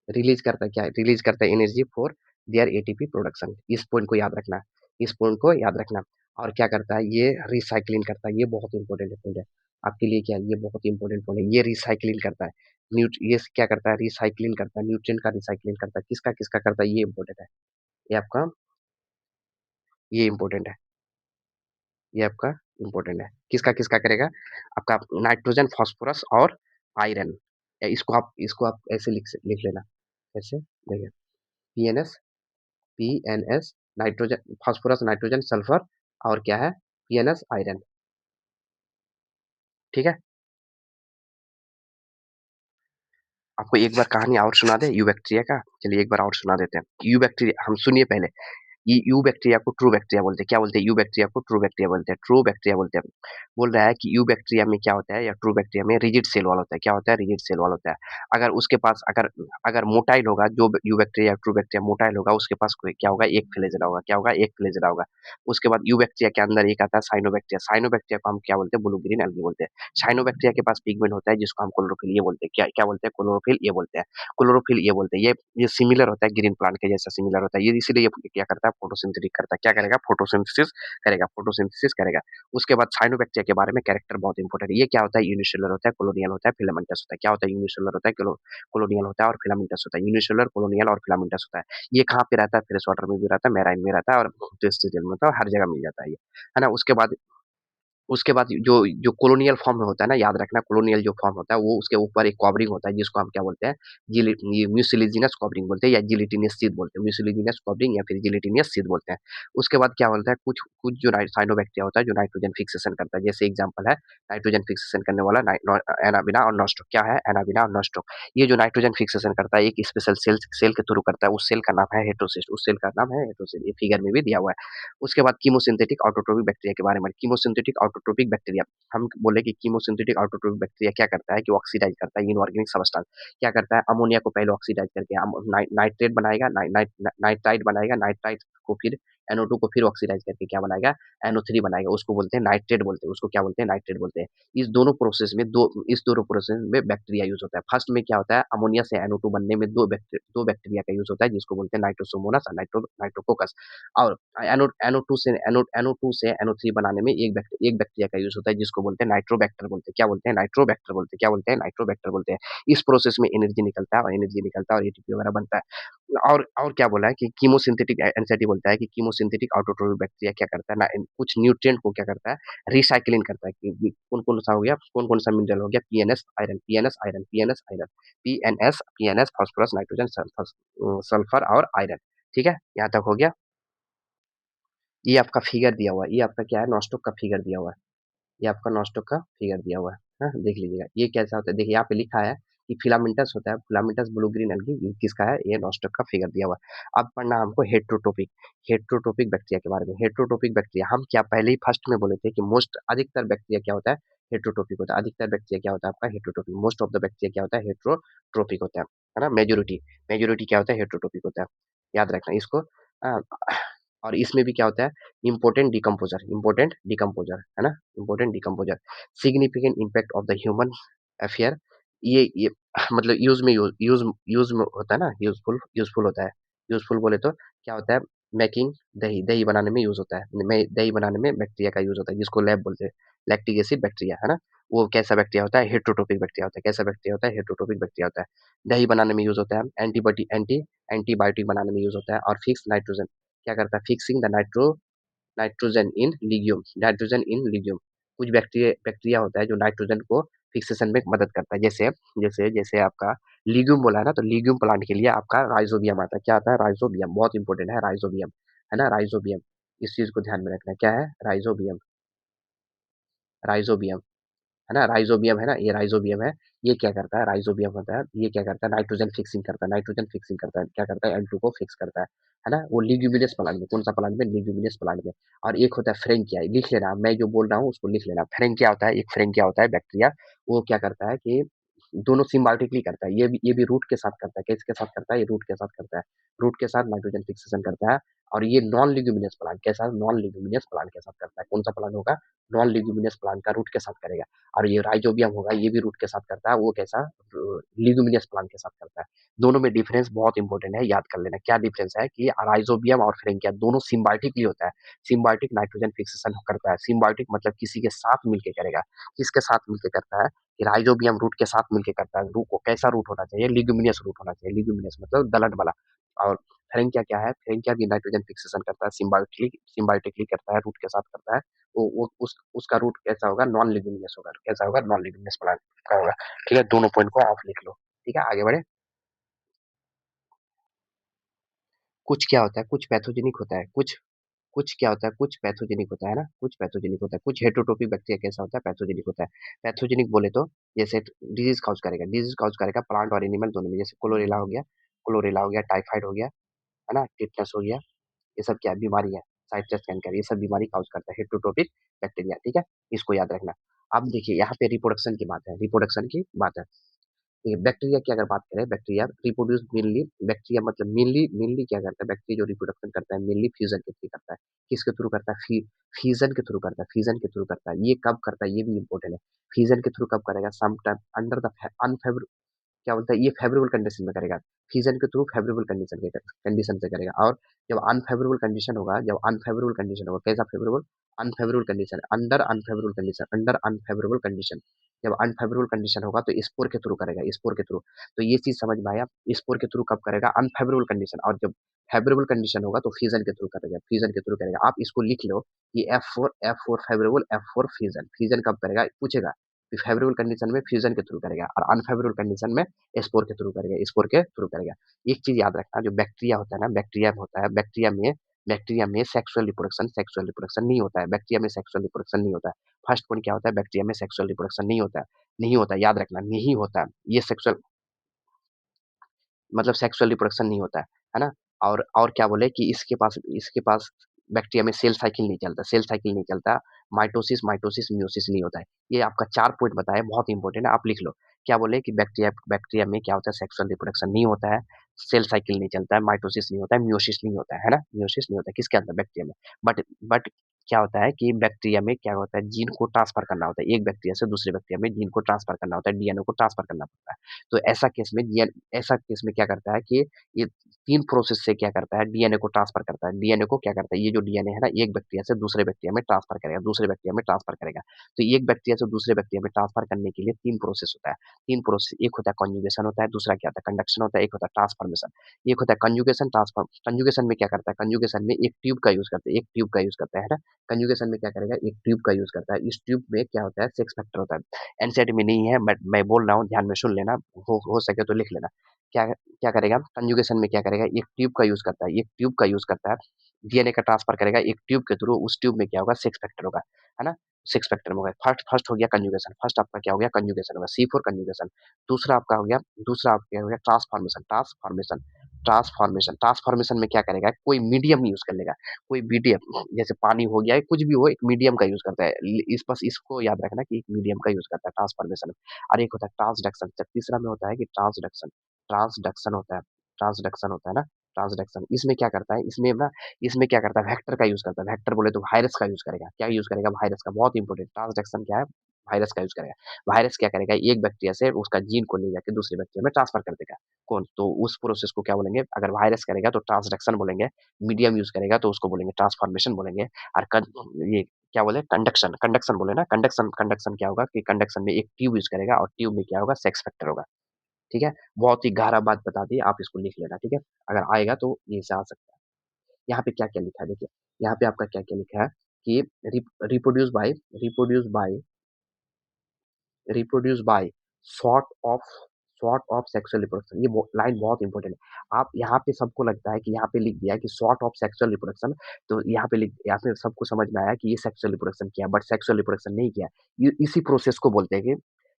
रिलीज करता है, क्या रिलीज करता है, energy for their ATP production. इस पॉइंट को याद रखना, इस पॉइंट को याद रखना। और क्या करता है, ये रिसाइकलिंग करता है। ये बहुत इंपॉर्टेंट पॉइंट है आपके लिए, क्या ये बहुत इंपॉर्टेंट पॉइंट है, ये रिसाइकलिंग करता है। ये क्या करता है, रिसाइकलिंग करता है, न्यूट्रिएंट का रिसाइकलिंग करता है। किसका किसका करता है, ये इंपॉर्टेंट है। ये आपका, ये इंपॉर्टेंट है, ये आपका इंपॉर्टेंट है। किसका किसका करेगा, आपका नाइट्रोजन, फास्फोरस और आयरन। इसको आप ऐसे लिख लेना, ऐसे देखिए, PNS, nitrogen, phosphorus, nitrogen, sulphur, और क्या है, पीएनएस, आयरन। ठीक है, आपको एक बार कहानी और सुना दे यू बैक्टीरिया का, चलिए एक बार और सुना देते हैं। यू बैक्टीरिया, हम सुनिए पहले। ये यू बैक्टीरिया को ट्रू बैक्टीरिया बोलते हैं। क्या बोलते हैं, यू बैक्टीरिया को ट्रू बैक्टीरिया बोलते हैं, ट्रू बैक्टीरिया बोलते हैं। बोल रहा है कि यू बैक्टीरिया में क्या होता है, या ट्रू बैक्टीरिया में रिजिड सेल वॉल होता है। क्या होता है, रिजिड सेल वॉल होता है। अगर उसके पास, अगर अगर मोटाइल होगा, जो you bacteria, true bacteria motile होगा, उसके पास कोई क्या होगा, एक फ्लैजेला होगा। क्या होगा, एक फ्लैजेला होगा। उसके बाद यू बैक्टीरिया के अंदर एक आता है साइनोबैक्टीरिया। साइनोबैक्टीरिया को हम क्या बोलते हैं, ब्लू ग्रीन एल्गी बोलते हैं। साइनोबैक्टीरिया के पास पिगमेंट होता है, जिसको हम क्लोरोफिल ये बोलते हैं। क्या क्या बोलते हैं, क्लोरोफिल ये बोलते हैं, क्लोरोफिल ये बोलते हैं। ये सिमिलर होता है, ग्रीन प्लांट के जैसा सिमिलर होता है ये, इसीलिए ये क्या करता है, फोटोसिंथेटिक करता है। क्या करेगा, फोटोसिंथेसिस करेगा, फोटोसिंथेसिस करेगा। उसके बाद साइनोबैक्टीरिया के बारे में कैरेक्टर बहुत इंपॉर्टेंट है। ये क्या होता है, यूनिसेलुलर होता है, कॉलोनियल होता है, फिलामेंटस होता है। क्या होता है, यूनिसेलुलर होता है, कॉलोनियल होता है और फिलामेंटस होता है। यूनिसेलुलर, कॉलोनियल और फिलामेंटस होता है। ये कहाँ पे रहता है, फ्रेश वाटर में भी रहता है, मैराइन में रहता है, और टेरेस्ट्रियल में रहता है, हर जगह मिल जाता है ये, है ना। उसके बाद उसके बाद जो कॉलोनियल फॉर्म में होता है ना, याद रखना, कॉलोनियल जो फॉर्म होता है वो उसके ऊपर एक कवरिंग होता है जिसको हम क्या बोलते हैं, ये म्यूसिलेजिनस कवरिंग बोलते हैं या जिलेटिनस शीथ बोलते हैं, म्यूसिलेजिनस कवरिंग या फिर जिलेटिनस शीथ बोलते हैं। उसके बाद क्या बोलता है, कुछ कुछ जो साइनोबैक्टीरिया होता है जो नाइट्रोजन फिक्सेशन करता है, जैसे एग्जाम्पल है नाइट्रोजन फिक्सेशन करने वाला एनाबिना और नॉस्टो। क्या है एनाबिना और नॉस्टो? ये जो नाइट्रोजन फिक्सेशन करता है एक स्पेशल सेल के थ्रू करता है, उस सेल का नाम है हेटेरोसिस्ट, उस सेल का नाम है हेटेरोसिस्ट, ये फिगर में भी दिया हुआ है। उसके बाद कीमोसिंथेटिक ऑटोट्रोपिक बैक्टीरिया के बारे में, कीमोसिंथेटिक ऑटोट्रोपिक बैक्टीरिया, हम बोले कि कीमोसिंथेटिक ऑटोट्रोपिक बैक्टीरिया क्या करता है कि ऑक्सीडाइज करता है इनऑर्गेनिक सब्सटेंस। क्या करता है, अमोनिया को पहले ऑक्सीडाइज करके नाइट्रेट बनाएगा, नाइट्राइट बनाएगा, नाइट्राइट को फिर NO2 को फिर ऑक्सीडाइज करके क्या बनाएगा, NO3 बनाएगा, उसको बोलते हैं नाइट्रेट बोलते हैं, उसको क्या बोलते हैं, नाइट्रेट बोलते हैं। इस दोनों प्रोसेस में बैक्टीरिया यूज होता है। फर्स्ट में क्या होता है, अमोनिया से NO2 बनने में दो बैक्टीरिया का यूज होता है जिसको बोलते हैं नाइट्रोसोमोनास और नाइट्रोकोकस। और NO2 से NO3 बनाने में एक बैक्टीरिया का यूज होता है जिसको बोलते हैं नाइट्रोबैक्टर बोलते हैं। क्या बोलते हैं, नाइट्रोबैक्टर बोलते हैं। क्या बोलते हैं, नाइट्रोबैक्टर बोलते हैं। इस प्रोसेस में एनर्जी निकलता है और ATP वगैरह बनता है। और क्या बोला है कि कीमोसिंथेटिक एनसीटी बोलता है कि कीमोसिंथेटिक ऑटोट्रोपिक बैक्टीरिया क्या करता है ना, कुछ न्यूट्रिएंट को क्या करता है, रिसाइक्लिंग करता है कि कौन कौन सा हो गया, कौन कौन सा मिनरल हो गया, पीएनएस फास्फोरस नाइट्रोजन सल्फर और आयरन। ठीक है, यहाँ तक हो गया। ये आपका फिगर दिया हुआ है, ये आपका क्या है, नॉस्टॉक का फिगर दिया हुआ है। ये आपका नॉस्टॉक का फिगर दिया हुआ है। हाँ, देख लीजिएगा ये कैसा होता है। देखिए यहाँ पे लिखा है कि फिलामेंटस होता है, फिलामेंटस ब्लू ग्रीन एल्गी, ये किसका है, ये नॉस्टॉक का फिगर दिया हुआ है। अब पढ़ना हमको हेट्रोटोपिक बैक्टीरिया के बारे में। हेट्रोटोपिक बैक्टीरिया हम क्या पहले ही फर्स्ट में बोले थे कि मोस्ट अधिकतर बैक्टीरिया क्या होता है, हेट्रोटोपिक होता है। अधिकतर बैक्टीरिया क्या होता है आपका, हेट्रोटोपिक। मोस्ट ऑफ द बैक्टीरिया क्या होता है, हेट्रोट्रोपिक होता है ना। मेजोरिटी क्या होता है, हेट्रोटोपिक होता है। याद रखना इसको। अ, और इसमें भी क्या होता है, इम्पोर्टेंट डिकम्पोजर है ना, important decomposer. Significant impact of the human affair. ये मतलब यूज में होता है ना, यूजफुल होता है। यूजफुल बोले तो क्या होता है, मेकिंग दही, दही बनाने में यूज होता है। दही बनाने में बैक्टीरिया का यूज होता है जिसको लैब बोलते हैं, लैक्टिक एसिड बैक्टीरिया है ना। वो कैसा बैक्टीरिया होता है, हेट्रोटोपिक बैक्टीरिया होता है। कैसा बैक्टीरिया होता है, हेट्रोटोपिक बैक्टीरिया होता है। दही बनाने में यूज होता है। एंटीबायोटिक बनाने में यूज होता है। और फिक्स नाइट्रोजन, क्या करता है, fixing the nitrogen in legume. कुछ बैक्टीरिया होता है जो नाइट्रोजन को फिक्सेशन में मदद करता है। जैसे आपका लिग्यूम बोला है ना, तो लिग्यूम प्लांट के लिए आपका राइजोबियम आता है। क्या आता है, राइजोबियम, बहुत इंपॉर्टेंट है राइजोबियम, है ना, राइजोबियम। इस चीज को ध्यान में रखना है। क्या है, राइजोबियम, राइजोबियम है ना, राइजोबियम है ना, ये राइजोबियम है। ये क्या करता है, राइजोबियम होता है, ये क्या करता है, नाइट्रोजन फिक्सिंग करता है। क्या करता है, N2 को फिक्स करता है ना। वो लिग्यूमिनस प्लांट में, कौन सा प्लांट में, लिग्यूमिनस प्लांट में। और एक होता है फ्रेंकिया, लिख लेना, मैं जो बोल रहा हूँ उसको लिख लेना। फ्रेंकिया होता है, एक फ्रेंकिया होता है बैक्टीरिया। वो क्या करता है कि दोनों सिम्बायोटिकली करता है। ये भी रूट के साथ करता है। किसके साथ करता है, ये रूट के साथ करता है। रूट के साथ नाइट्रोजन फिक्सेशन करता है। और ये नॉन लिग्यूमिनस प्लांट के साथ, नॉन लिग्यूमिनस प्लांट के साथ करता है। कौन सा प्लांट होगा, नॉन लिग्यूमिनस प्लांट का रूट के साथ करेगा। और ये राइजोबियम होगा, ये भी रूट के साथ करता है। वो कैसा, लिग्यूमिनस प्लांट के साथ करता है। दोनों में डिफरेंस बहुत इंपॉर्टेंट है, याद कर लेना। क्या डिफरेंस है कि राइजोबियम और फ्रेंकिया दोनों सिम्बायोटिकली होता है। सिम्बायोटिक नाइट्रोजन फिक्सेशन करता है। सिम्बायोटिक मतलब किसी के साथ मिलकर करेगा। किसके साथ मिलकर करता है, कि राइजोबियम रूट के साथ मिलकर करता है। रूट को कैसा रूट होना चाहिए, लिग्यूमिनस रूट होना चाहिए। लिग्यूमिनस मतलब दलट वाला। और फ्रेंकिया क्या है, फ्रेंकिया भी नाइट्रोजन फिक्सेशन करता है, सिम्बायोटिकली करता है, रूट के साथ करता है। वो उसका रूट कैसा होगा, नॉन लिग्यूमिनस होगा। कैसा होगा, नॉन लिग्यूमिनस प्लांट का होगा। ठीक है, दोनों पॉइंट को आप लिख लो। ठीक है, आगे बढ़े। कुछ क्या होता है, कुछ पैथोजेनिक होता है, कुछ क्या होता है, कुछ पैथोजेनिक होता है ना, कुछ पैथोजेनिक होता है। कुछ हेट्रोटोपिक बैक्टीरिया कैसा होता है, पैथोजेनिक होता है। पैथोजेनिक बोले तो जैसे डिजीज काउज करेगा प्लांट और एनिमल दोनों में। जैसे क्लोरेला हो गया, टाइफाइड हो गया, है ना, टिटनस हो गया। ये सब क्या बीमारी है, साइट्रस कैंकर, ये सब बीमारी काउज करता है हेट्रोटोपिक बैक्टीरिया। ठीक है, इसको याद रखना। अब देखिए यहाँ पे रिप्रोडक्शन की बात है। देखिए बैक्टीरिया की अगर बात करें, बैक्टीरिया रिप्रोड्यूस मेनली, बैक्टीरिया मतलब मेनली क्या करता है, बैक्टीरिया जो रिप्रोडक्शन करता है मेनली फ्यूजन के थ्रू करता है। किसके थ्रू करता है, फ्यूजन के थ्रू करता है। ये कब करता है, ये भी इंपॉर्टेंट है। फ्यूजन के थ्रू कब करेगा, some time under the unfavour, क्या बोलता है, ये फेवरेबल कंडीशन में करेगा। फ्यूजन के थ्रू फेवरेबल कंडीशन से करेगा। और जब अनफेवरेबल कंडीशन होगा, कैसा favourable, unfavourable condition, under unfavourable condition. जब अनफेवरेबल कंडीशन होगा तो स्पोर के थ्रू करेगा, स्पोर के थ्रू। तो ये चीज समझ में आया, स्पोर के थ्रू कब करेगा, अनफेवरेबल कंडीशन। और जब फेवरेबल कंडीशन होगा तो फ्यूजन के थ्रू करेगा, फ्यूजन के थ्रू करेगा। आप इसको लिख लो कि F4 favourable, F4 fusion. Fusion कब करेगा पूछेगा, फेवरेबल कंडीशन में फ्यूजन के थ्रू करेगा, और अनफेवरेबल कंडीशन में स्पोर के थ्रू करेगा, स्पोर के थ्रू करेगा। एक चीज याद रखना, जो बैक्टीरिया होता है ना, बैक्टीरिया में होता है, बैक्टीरिया में सेक्सुअल रिप्रोडक्शन नहीं होता है, बैक्टीरिया में सेक्सुअल रिप्रोडक्शन नहीं होता है। फर्स्ट पॉइंट क्या होता है, बैक्टीरिया में सेक्सुअल रिप्रोडक्शन नहीं होता है, नहीं होता है, याद रखना, नहीं होता है। ये सेक्सुअल मतलब सेक्सुअल रिप्रोडक्शन नहीं होता है ना। और क्या बोले कि इसके पास बैक्टीरिया में सेल साइकिल नहीं चलता, सेल साइकिल नहीं चलता, माइटोसिस माइटोसिस म्यूसिस नहीं होता है। ये आपका 4 पॉइंट बताया, बहुत इंपॉर्टेंट है, आप लिख लो। क्या बोले कि बैक्टीरिया बैक्टीरिया में क्या होता है, सेक्सुअल रिप्रोडक्शन नहीं होता है, सेल साइकिल नहीं चलता है, माइटोसिस नहीं होता है, म्यूसिस नहीं होता है ना, म्यूसिस नहीं होता है किसके अंदर, बैक्टीरिया में। बट क्या होता है कि बैक्टीरिया में क्या होता है, जीन को ट्रांसफर करना होता है, एक बैक्टीरिया से दूसरे बैक्टीरिया में जीन को ट्रांसफर करना होता है, डीएनए को ट्रांसफर करना पड़ता है। तो ऐसा केस में क्या करता है कि ये 3 प्रोसेस से क्या करता है, डीएनए को ट्रांसफर करता है। डीएनए को क्या करता है, ये जो डीएनए है ना, एक बैक्टीरिया से दूसरे बैक्टीरिया में ट्रांसफर करेगा, दूसरे बैक्टीरिया में ट्रांसफर करेगा। तो एक बैक्टीरिया से दूसरे बैक्टीरिया में ट्रांसफर करने के लिए 3 प्रोसेस होता है। 3 प्रोसेस, एक होता है कॉन्जुगेशन होता है, दूसरा क्या होता है कंडक्शन होता है, एक होता है ट्रांसफॉर्मेशन। एक होता है कंजुगेशन, ट्रांसफॉर्म। कंजुगेशन में क्या करता है, कंजुगेशन में एक ट्यूब का यूज करते हैं, एक ट्यूब का यूज करता है ना। कंजुगेशन में क्या करेगा, एक ट्यूब का यूज करता है। इस ट्यूब में क्या होता है, सेक्स फैक्टर होता है। एनसीईआरटी में नहीं है, बट मैं बोल रहा हूँ, ध्यान में सुन लेना, हो सके तो लिख लेना। क्या क्या करेगा कंजुगेशन में, क्या करेगा, एक ट्यूब का यूज करता है, एक ट्यूब का यूज करता है, डीएनए का ट्रांसफर करेगा एक ट्यूब के थ्रू। उस ट्यूब में क्या होगा, सेक्स फैक्टर होगा, है ना। सेक्स फैक्टर में होगा। फर्स्ट फर्स्ट हो गया कंजुगेशन, फर्स्ट आपका क्या हो गया, कंजुगेशन होगा, C4 कंजुगेशन। दूसरा आपका हो गया, दूसरा आपका हो गया ट्रांसफॉर्मेशन, ट्रांसफॉर्मेशन। ट्रांसफॉर्मेशन में क्या करेगा, कोई मीडियम यूज कर लेगा, कोई मीडियम, जैसे पानी हो गया, कुछ भी हो, एक मीडियम का यूज करता है। इस बस इसको याद रखना कि एक मीडियम का यूज करता है ट्रांसफॉर्मेशन। और एक होता है ट्रांसडक्शन। तीसरा में होता है कि ट्रांसडक्शन, ट्रांसडक्शन होता है, ट्रांसडक्शन होता है ना, ट्रांसडक्शन। इसमें क्या करता है, इसमें क्या करता है, वेक्टर का यूज करता है। वेक्टर बोले तो वायरस का यूज करेगा, क्या यूज करेगा, वायरस का। बहुत इंपॉर्टेंट, ट्रांसडक्शन क्या है, वायरस का यूज करेगा। वायरस क्या करेगा, एक बैक्टीरिया से उसका जीन को ले जाके दूसरे बैक्टीरिया में ट्रांसफर कर देगा। कौन, तो उस प्रोसेस को क्या बोलेंगे, अगर वायरस करेगा तो ट्रांसडक्शन बोलेंगे, मीडियम यूज करेगा तो उसको बोलेंगे ट्रांसफॉर्मेशन बोलेंगे। और ये क्या बोले, कंडक्शन, कंडक्शन बोले ना, कंडक्शन, कंडक्शन क्या होगा कि कंडक्शन में एक ट्यूब यूज करेगा, और ट्यूब में क्या होगा, सेक्स फैक्टर होगा। ठीक है, बहुत ही गहरा बात बता दी, आप इसको लिख लेना, ठीक है। अगर आएगा तो ये से आ सकता है। यहाँ पे क्या क्या लिखा है देखिए, यहाँ पे आपका क्या क्या लिखा है कि reproduce by reproduce by reproduce by sort of sort of sexual reproduction. ये लाइन बहुत इंपॉर्टेंट है। आप यहाँ पे सबको लगता है कि यहाँ पे लिख दिया है कि सॉर्ट ऑफ सेक्सुअल रिप्रोडक्शन, तो यहाँ पे सबको समझ में आया कि ये सेक्सुअल रिप्रोडक्शन किया, बट सेक्सुअल रिप्रोडक्शन नहीं किया। ये इसी प्रोसेस को बोलते हैं कि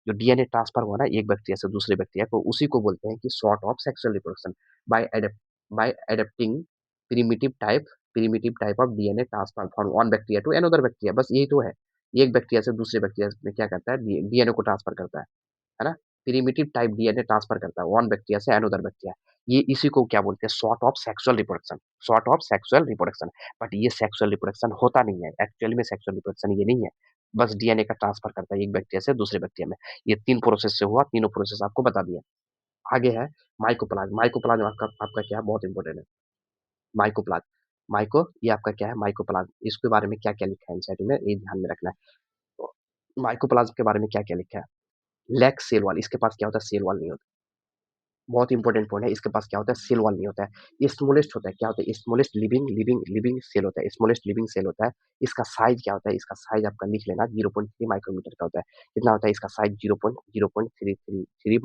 जो डीएनए ट्रांसफर हुआ ना एक बैक्टीरिया से दूसरे बैक्टीरिया को, उसी को बोलते हैं कि sort of sexual reproduction by adapting primitive type of DNA transfer from one bacteria to another bacteria. बस यही तो है, एक बैक्टीरिया से दूसरे बैक्टीरिया में क्या करता है, डीएनए को ट्रांसफर करता है ना। प्रिमिटिव टाइप डीएनए ट्रांसफर करता है वन बैक्टीरिया से अनदर बैक्टीरिया। ये इसी को क्या बोलते हैं, sort of sexual reproduction, sort of sexual reproduction. But ये सेक्सुअल रिप्रोडक्शन होता नहीं है, एक्चुअली में सेक्सुअल रिप्रोडक्शन ये नहीं है। बस डीएनए का ट्रांसफर करता है एक बैक्टीरिया से दूसरे बैक्टीरिया में। ये 3 प्रोसेस से हुआ, तीनों प्रोसेस आपको बता दिया। आगे है माइकोप्लाज्म। माइकोप्लाज्म आपका क्या है, बहुत इंपॉर्टेंट है। माइकोप्लाज्म, ये आपका क्या है, माइकोप्लाज्म। इसके बारे में क्या क्या लिखा है एनसीईआरटी में, ये ध्यान में रखना है। तो माइकोप्लाज्म के बारे में क्या क्या लिखा है, लैक सेल वॉल, इसके पास क्या होता है, सेल वॉल नहीं होता। बहुत इंपॉर्टेंट पॉइंट है, इसके पास क्या होता है, सेल वॉल नहीं होता है। स्मॉलेस्ट होता है, क्या होता है, स्मॉलेस्ट लिविंग सेल होता है, स्मॉलेस्ट लिविंग सेल होता है। इसका साइज क्या होता है, इसका साइज आपका लिख लेना, 0.3 माइक्रोमीटर का होता है। कितना होता है इसका साइज, 0.333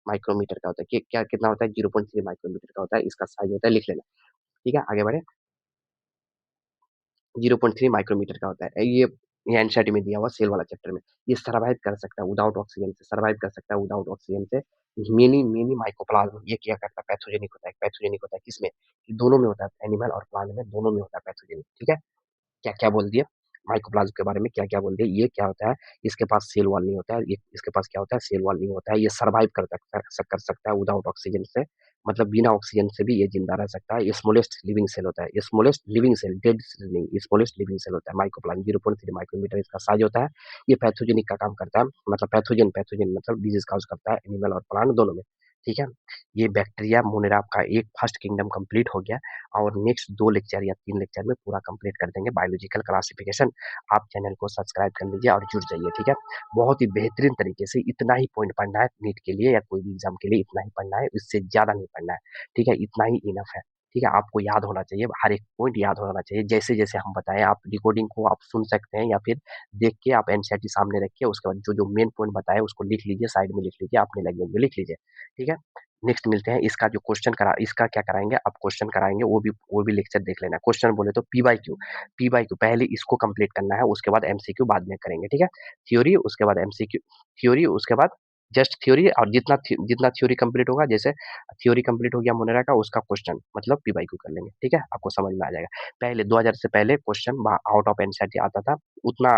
माइक्रोमीटर का होता है। क्या कितना होता है, 0.3 माइक्रोमीटर का होता है, इसका साइज होता है, लिख लेना। ठीक है, आगे बढ़े। 0.3 माइक्रोमीटर का होता है। ये एनसीईआरटी में दिया हुआ सेल वाला चैप्टर में। ये सर्वाइव कर सकता है विदाउट ऑक्सीजन से, सर्वाइव कर सकता है विदाउट ऑक्सीजन से। मेनी मेनी माइकोप्लाज्म ये क्या करता है, पैथोजेनिक होता है, पैथोजेनिक होता है किसमें, दोनों में होता है, एनिमल और प्लांट में दोनों में होता है पैथोजेनिक। ठीक है, क्या क्या बोल दिया माइकोप्लाज्म के बारे में, क्या क्या बोल दिया। ये क्या होता है, इसके पास सेल वॉल नहीं होता है, ये इसके पास क्या होता है, सेल वॉल नहीं होता है। ये सर्वाइव कर सकता है विदाउट ऑक्सीजन से, मतलब बिना ऑक्सीजन से भी ये जिंदा रह सकता है। स्मॉलेस्ट लिविंग सेल होता है, smallest living cell, dead cell नहीं, स्मॉलेस्ट लिविंग सेल होता है माइकोप्लाज्म। 0.3 माइक्रोमीटर इसका साइज होता है। ये पैथोजेनिक का काम करता है, मतलब पैथोजन पैथोजन मतलब डिजीज काज करता है एनिमल और प्लांट दोनों में। ठीक है? ये बैक्टीरिया मोनेरा का एक फर्स्ट किंगडम कंप्लीट हो गया और नेक्स्ट 2 लेक्चर या 3 लेक्चर में पूरा कंप्लीट कर देंगे बायोलॉजिकल क्लासिफिकेशन। आप चैनल को सब्सक्राइब कर लीजिए और जुड़ जाइए, ठीक है? बहुत ही बेहतरीन तरीके से इतना ही पॉइंट पढ़ना है नीट के लिए या कोई भी एग्जाम के लिए, इतना ही पढ़ना है, इससे ज़्यादा नहीं पढ़ना है, ठीक है? इतना ही इनफ है, ठीक है? आपको याद होना चाहिए, हर एक पॉइंट याद होना चाहिए। जैसे-जैसे हम बताएँ आप रिकॉर्डिंग को आप सुन सकते हैं या फिर देख के आप एनसीईआरटी सामने रखिए, उसके बाद जो-जो मेन पॉइंट बताए उसको लिख लीजिए, साइड में लिख लीजिए, अपने लैंग्वेज में लिख लीजिए, ठीक है? नेक्स्ट मिलते हैं, इसका जो क्वेश्चन करा इसका क्या कराएँगे, अब क्वेश्चन कराएँगे, वो भी लेक्चर देख लेना। क्वेश्चन बोले तो पी-वाई-क्यू, पी-वाई-क्यू पहले इसको कंप्लीट करना है, उसके बाद एमसीक्यू बाद में करेंगे, ठीक है? थ्योरी उसके बाद एमसीक्यू, थ्योरी उसके बाद जस्ट थ्योरी, और जितना थ्योरी कंप्लीट होगा, जैसे थ्योरी कंप्लीट हो गया मोनेरा का, उसका क्वेश्चन मतलब पी-वाई-क्यू कर लेंगे, ठीक है? आपको समझ में आ जाएगा। पहले 2000 से पहले क्वेश्चन आउट ऑफ एनसीईआरटी आता था, उतना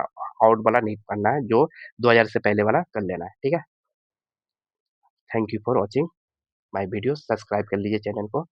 आउट वाला नहीं करना है, जो 2000 से पहले वाला कर लेना है, ठीक है? Thank you for watching my video, subscribe कर लीजिए चैनल को।